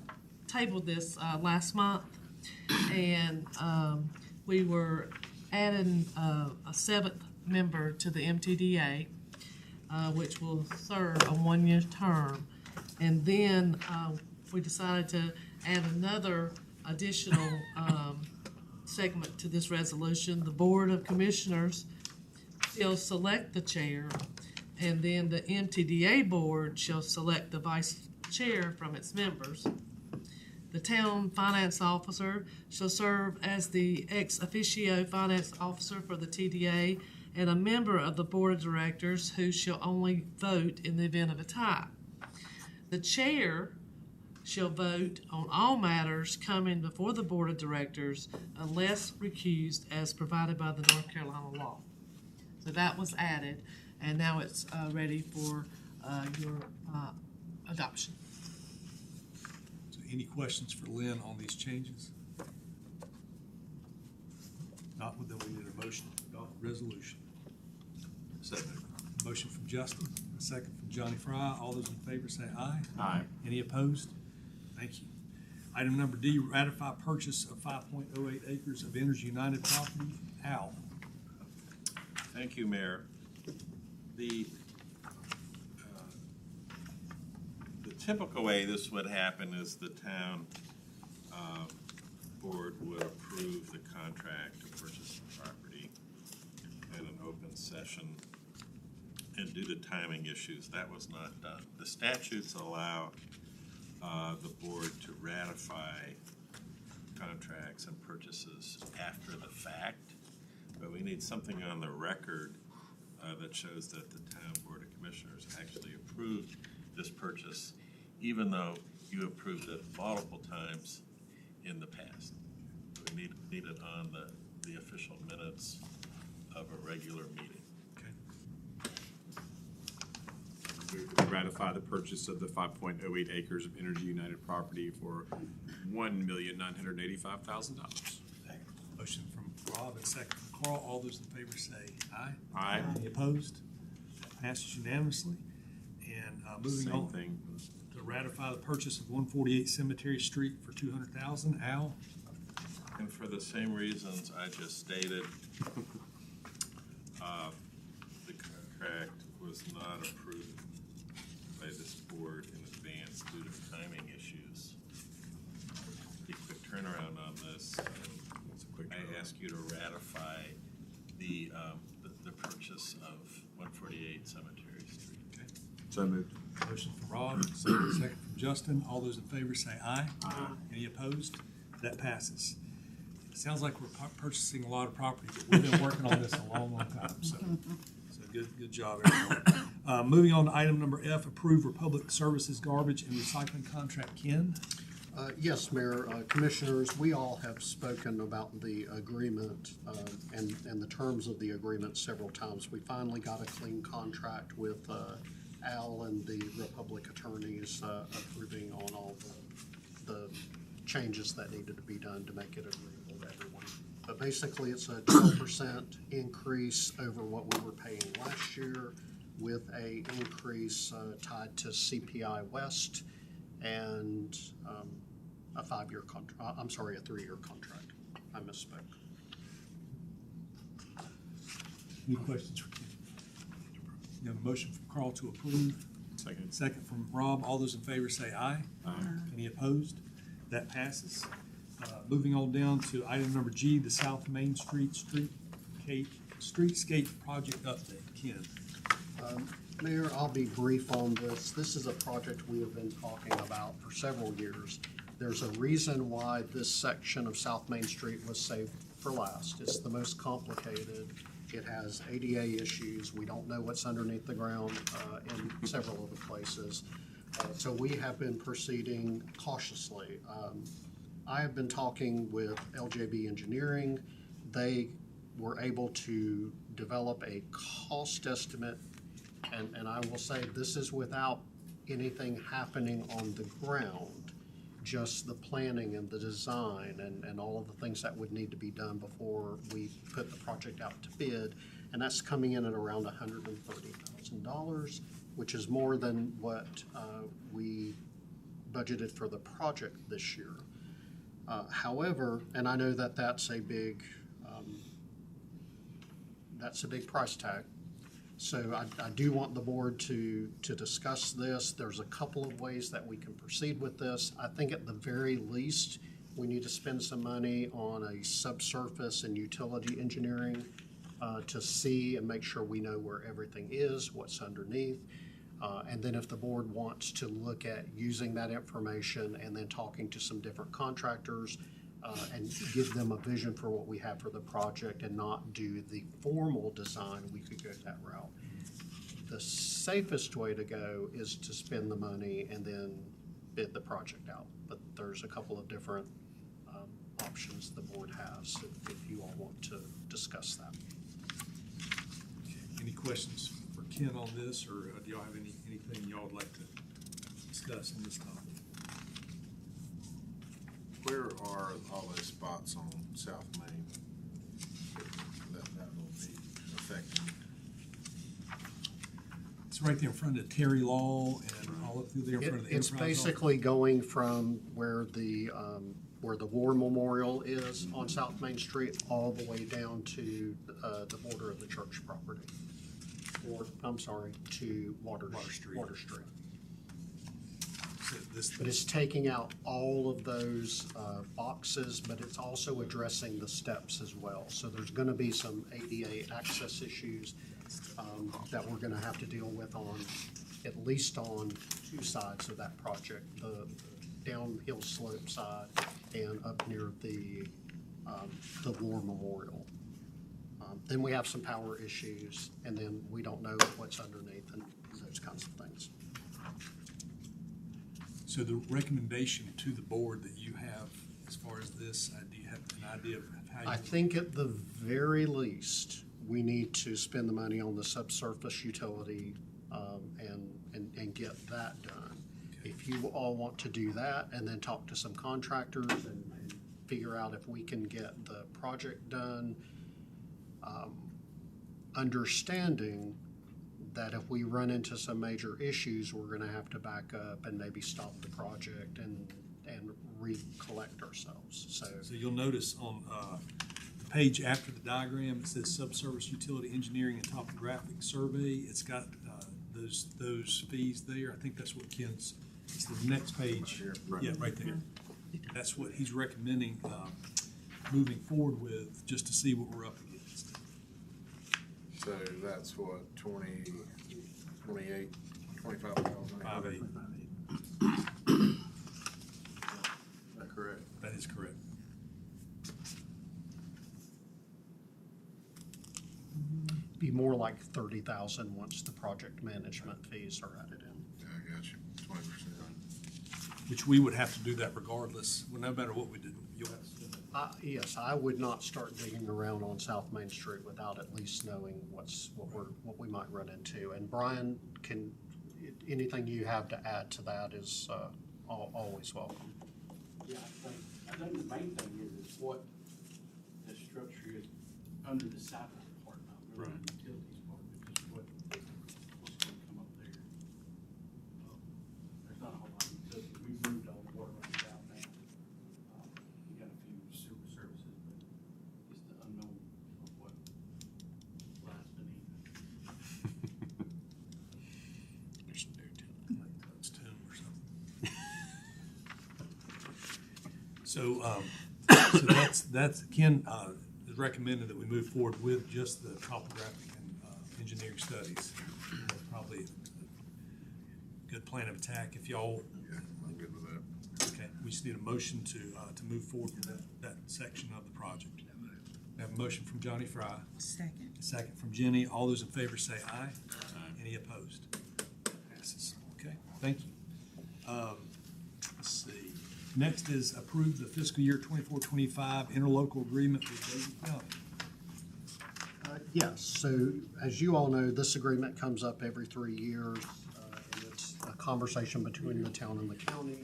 tabled this last month, and we were adding a seventh member to the MTDA, which will serve a one-year term. And then we decided to add another additional segment to this resolution. The Board of Commissioners shall select the chair, and then the MTDA board shall select the vice chair from its members. The town finance officer shall serve as the ex officio finance officer for the TDA and a member of the board of directors who shall only vote in the event of a tie. The chair shall vote on all matters coming before the board of directors unless recused as provided by the North Carolina law. So that was added, and now it's ready for your adoption. So any questions for Lynn on these changes? Not, then we need a motion to adopt the resolution. Motion from Justin, a second from Johnny Fry. All those in favor say aye. Aye. Any opposed? Thank you. Item number D, ratify purchase of 5.08 acres of Energy United property. Al. Thank you, Mayor. The typical way this would happen is the town board would approve the contract to purchase the property in an open session, and due to timing issues, that was not done. The statutes allow the board to ratify contracts and purchases after the fact, but we need something on the record that shows that the town board of commissioners actually approved this purchase, even though you approved it multiple times in the past. We need it on the official minutes of a regular meeting. Move to ratify the purchase of the 5.08 acres of Energy United property for $1,985,000. Motion from Rob and second from Carl. All those in favor say aye. Aye. Any opposed? That passes unanimously. And moving Same on thing. to ratify the purchase of 148 Cemetery Street for $200,000. Al? And for the same reasons I just stated, the contract was not approved by this board in advance due to timing issues. A quick turnaround on this. I ask you to ratify the purchase of 148 Cemetery Street. Okay. So moved. Motion from Rob, second from Justin. All those in favor say aye. Aye. Any opposed? That passes. It sounds like we're purchasing a lot of property, but we've been working on this a long, long time, so good job, everyone. Moving on to item number F, approve Republic Services garbage and recycling contract. Ken? Yes, Mayor, Commissioners, we all have spoken about the agreement and the terms of the agreement several times. We finally got a clean contract with Al and the Republic attorneys approving on all the changes that needed to be done to make it agreeable to everyone. But basically, it's a 12% increase over what we were paying last year, with a increase tied to CPI West and a 5-year contract. I'm sorry, a 3-year contract. I misspoke. Any questions for Ken? You have a motion from Carl to approve. Second from Rob. All those in favor say aye. Aye. Any opposed? That passes. Moving on down to item number G, the South Main Street Streetscape Project Update. Ken? Mayor, I'll be brief on this. This is a project we have been talking about for several years. There's a reason why this section of South Main Street was saved for last. It's the most complicated. It has ADA issues. We don't know what's underneath the ground in several of the places. So we have been proceeding cautiously. I have been talking with LJB Engineering. They were able to develop a cost estimate, and I will say this is without anything happening on the ground, just the planning and the design and all of the things that would need to be done before we put the project out to bid. And that's coming in at around $130,000, which is more than what we budgeted for the project this year. However, and I know that that's a big price tag. So I do want the board to discuss this. There's a couple of ways that we can proceed with this. I think at the very least, we need to spend some money on a subsurface and utility engineering to see and make sure we know where everything is, what's underneath. And then if the board wants to look at using that information and then talking to some different contractors and give them a vision for what we have for the project and not do the formal design, we could go that route. The safest way to go is to spend the money and then bid the project out. But there's a couple of different options the board has if you all want to discuss that. Okay. questions for Ken on this, or do y'all have anything y'all would like to discuss on this topic? Where are all those spots on South Main that will be affected? It's right there in front of Terry Law and all up through there in front of the It's Enterprise Hall. basically going from where the War Memorial is on South Main Street all the way down to the border of the church property. Or, I'm sorry, to Water Street. So this, But it's taking out all of those boxes, but it's also addressing the steps as well. So there's gonna be some ADA access issues that we're gonna have to deal with at least on two sides of that project, the downhill slope side and up near the War Memorial. Then we have some power issues, and then we don't know what's underneath and those kinds of things. so the recommendation to the board that you have as far as this, do you have an idea of how you? I think at the very least, we need to spend the money on the subsurface utility and get that done. Okay. If you all want to do that and then talk to some contractors and figure out if we can get the project done, understanding that if we run into some major issues, we're gonna have to back up and maybe stop the project and recollect ourselves, so. So you'll notice on the page after the diagram, it says subsurface utility engineering and topographic survey. It's got those fees there. I think that's what Ken's, it's the next page. Right. Yeah, right there. That's what he's recommending moving forward with, just to see what we're up against. So that's what, 25,000? 5.8. Is that correct? That is correct. Be more like 30,000 once the project management fees are added in. Yeah, I got you, 20%. Which we would have to do that regardless, well, no matter what we did. You'll have to do that. Yes, I would not start digging around on South Main Street without at least knowing what we might run into. And Brian, anything you have to add to that is always welcome. Yeah, I think the main thing is what the structure is under the sidewalk part, not really the utilities part, but just what's gonna come up there. There's not a whole lot of utilities, we've moved all the water lines out now. We got a few sewer services, but it's the unknown of what lies beneath it. There's some new tenant, like that's Tim or something. So that's Ken is recommended that we move forward with just the topographic and engineering studies. That's probably a good plan of attack if y'all. Yeah, I'm good with that. Okay, we just need a motion to move forward with that section of the project. We have a motion from Johnny Fry, Second. a second from Jenny. All those in favor say aye. Any opposed? Passes. Okay, thank you. Let's see. Next is approve the fiscal year 24-25 interlocal agreement with David County. Yes, so as you all know, this agreement comes up every 3 years, and it's a conversation between the town and the county.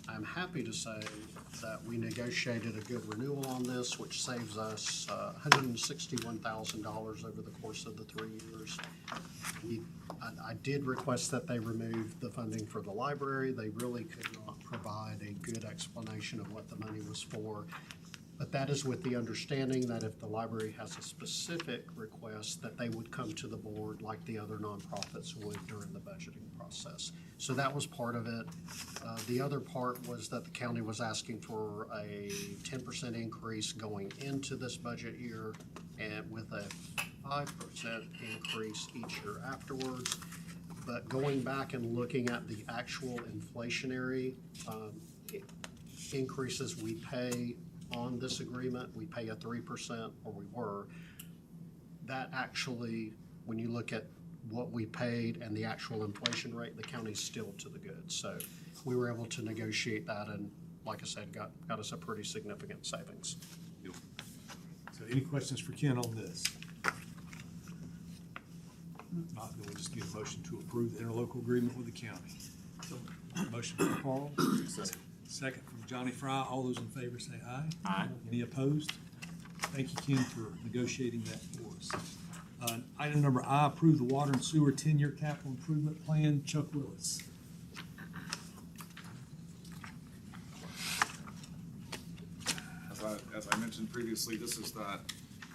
I'm happy to say that we negotiated a good renewal on this, which saves us $161,000 over the course of the 3 years. I did request that they remove the funding for the library. They really could not provide a good explanation of what the money was for. But that is with the understanding that if the library has a specific request, that they would come to the board like the other nonprofits would during the budgeting process. So that was part of it. The other part was that the county was asking for a 10% increase going into this budget year and with a 5% increase each year afterwards. But going back and looking at the actual inflationary increases we pay on this agreement, we pay a 3%, or we were. That actually, when you look at what we paid and the actual inflation rate, the county's still to the good. So we were able to negotiate that, and like I said, got us a pretty significant savings. So any questions for Ken on this? Not, then we'll just need a motion to approve the interlocal agreement with the county. Motion from Carl. Second from Johnny Fry. All those in favor say aye. Aye. Any opposed? Thank you, Ken, for negotiating that for us. Item number I, approve the water and sewer 10-year capital improvement plan. Chuck Willis. As I mentioned previously, this is that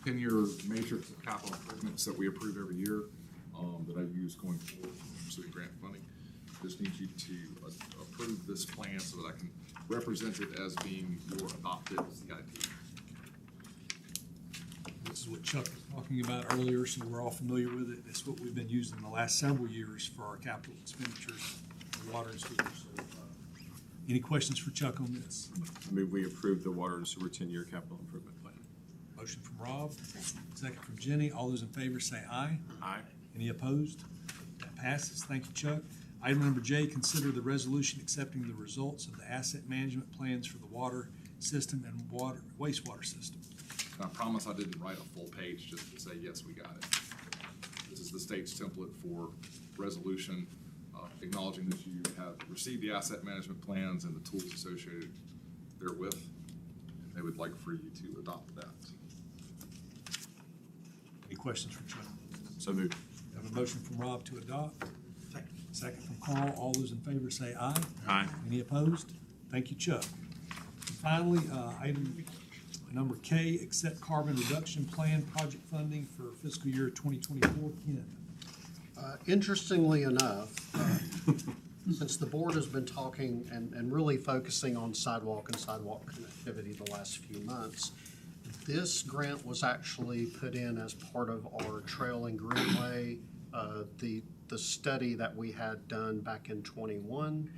10-year matrix of capital improvements that we approve every year, that I use going forward from city grant funding. Just need you to approve this plan so that I can represent it as being your adopted CIP. This is what Chuck was talking about earlier, so we're all familiar with it. It's what we've been using the last several years for our capital expenditures, for water and sewer. So, any questions for Chuck on this? I move we approve the water and sewer 10-year capital improvement plan. Motion from Rob, second from Jenny. All those in favor say aye. Aye. Any opposed? That passes. Thank you, Chuck. Item number J, consider the resolution accepting the results of the asset management plans for the water system and wastewater system. And I promise I didn't write a full page just to say, yes, we got it. This is the state's template for resolution, acknowledging that you have received the asset management plans and the tools associated therewith. And they would like for you to adopt that. Any questions for Chuck? So moved. We have a motion from Rob to adopt. Second from Carl. All those in favor say aye. Aye. Any opposed? Thank you, Chuck. And finally, item number K, accept carbon reduction plan project funding for fiscal year 2024. Ken. Interestingly enough, since the board has been talking and really focusing on sidewalk and sidewalk connectivity the last few months, this grant was actually put in as part of our Trail and Greenway, the study that we had done back in '21.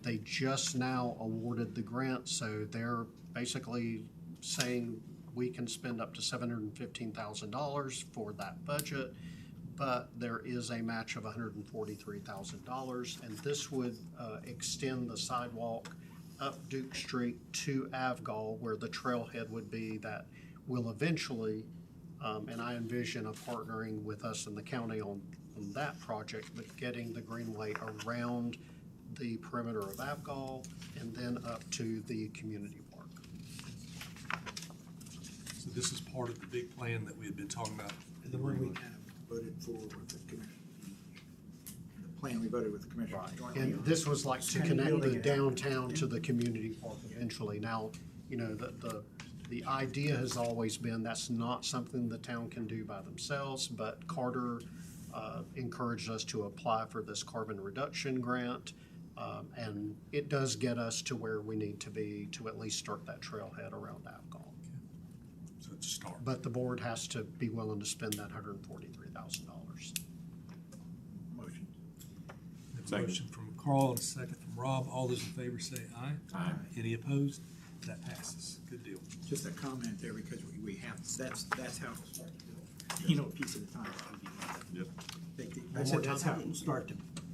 They just now awarded the grant, so they're basically saying we can spend up to $715,000 for that budget, but there is a match of $143,000, and this would extend the sidewalk up Duke Street to Avgall, where the trailhead would be. That will eventually, and I envision a partnering with us in the county on that project, but getting the greenway around the perimeter of Avgall and then up to the community park. So this is part of the big plan that we had been talking about. And the one we kind of voted for with the commission, the plan we voted with the commission jointly. And this was like to Kind of connect the building it out. downtown to the community park eventually. Now, you know, the idea has always been that's not something the town can do by themselves, but Carter encouraged us to apply for this carbon reduction grant. And it does get us to where we need to be to at least start that trailhead around Avgall. So it's a start. But the board has to be willing to spend that $143,000. Motion. A motion from Carl and a second from Rob. All those in favor say aye. Aye. Any opposed? That passes. Good deal. Just a comment there, because we have, that's how it'll start to build. You know, a piece at a time. Yep.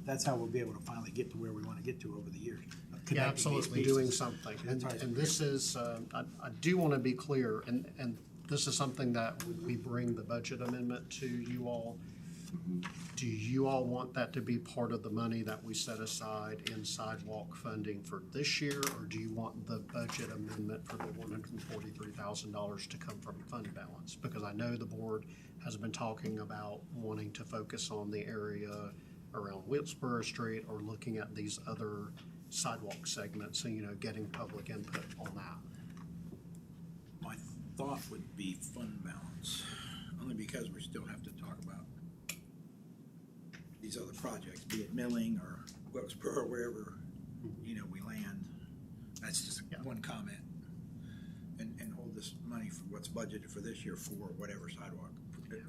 That's how we'll be able to finally get to where we want to get to over the years. Yeah, Connecting these absolutely, pieces. doing something. And That's right. and this is, I do want to be clear, and this is something that we bring the budget amendment to you all. Do you all want that to be part of the money that we set aside in sidewalk funding for this year? Or do you want the budget amendment for the $143,000 to come from fund balance? Because I know the board has been talking about wanting to focus on the area around Wilkesboro Street or looking at these other sidewalk segments and, you know, getting public input on that. My thought would be fund balance, only because we still have to talk about these other projects, be it Milling or Wilkesboro or wherever, you know, we land. That's just Yeah. one comment. And hold this money for what's budgeted for this year for whatever sidewalk.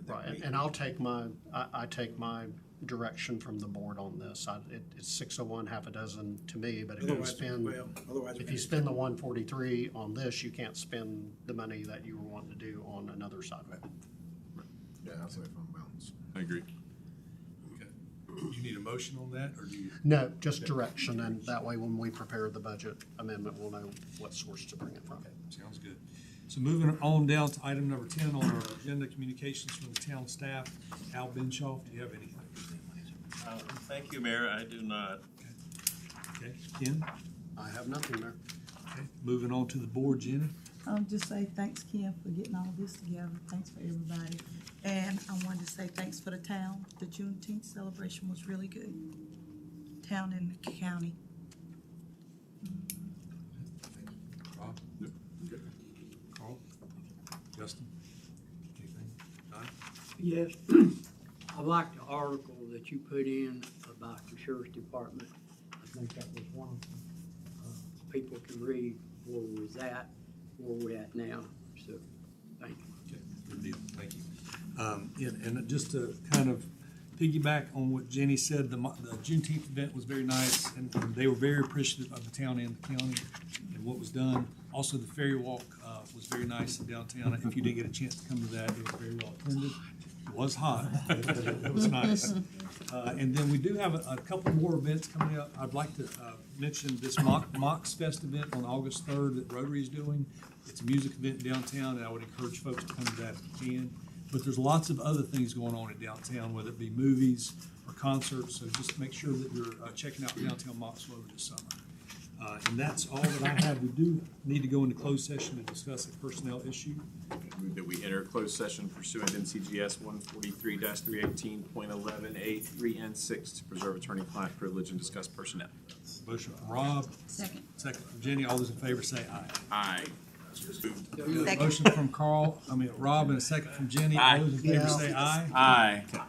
Right, and I'll take I take my direction from the board on this. It's 601, half a dozen to me, but if you spend, if you spend the 143 on this, you can't spend the money that you were wanting to do on another sidewalk. Yeah, I'll say fund balance. I agree. Okay. You need a motion on that, or do you? No, just direction, and that way when we prepare the budget amendment, we'll know what source to bring it from. Okay, sounds good. So moving on down to item number 10 on our agenda, communications from the town staff. Al Benshaw, do you have anything? Thank you, Mayor. I do not. Okay, Ken? I have nothing, Mayor. Okay, moving on to the board, Jenny. I'll just say thanks, Kim, for getting all this together. Thanks for everybody. And I wanted to say thanks for the town. The Juneteenth celebration was really good. Town and the county. Rob? Carl? Justin? Anything? Don? Yes, I like the article that you put in about the sheriff's department. I think that was wonderful. People can read where we're at, where we're at now, so, thank you. Okay, good deal, thank you. And just to kind of piggyback on what Jenny said, the Juneteenth event was very nice, and they were very appreciative of the town and the county and what was done. Also, the ferry walk was very nice in downtown. If you didn't get a chance to come to that, it was very well attended. It was hot, but it was nice. And then we do have a couple more events coming up. I'd like to mention this Mocksville event on August 3rd that Rotary is doing. It's a music event downtown, and I would encourage folks to come to that if you can. But there's lots of other things going on in downtown, whether it be movies or concerts, so just make sure that you're checking out downtown Mocksville this summer. And that's all that I have. We do need to go into closed session to discuss a personnel issue. Move that we enter closed session pursuant to NCGS 143-318.11A 3 and 6 to preserve attorney-client privilege and discuss personnel. Motion from Rob, Second. second from Jenny. All those in favor say aye. Aye. Motion from Rob and a second from Jenny. All those in favor say aye. Aye.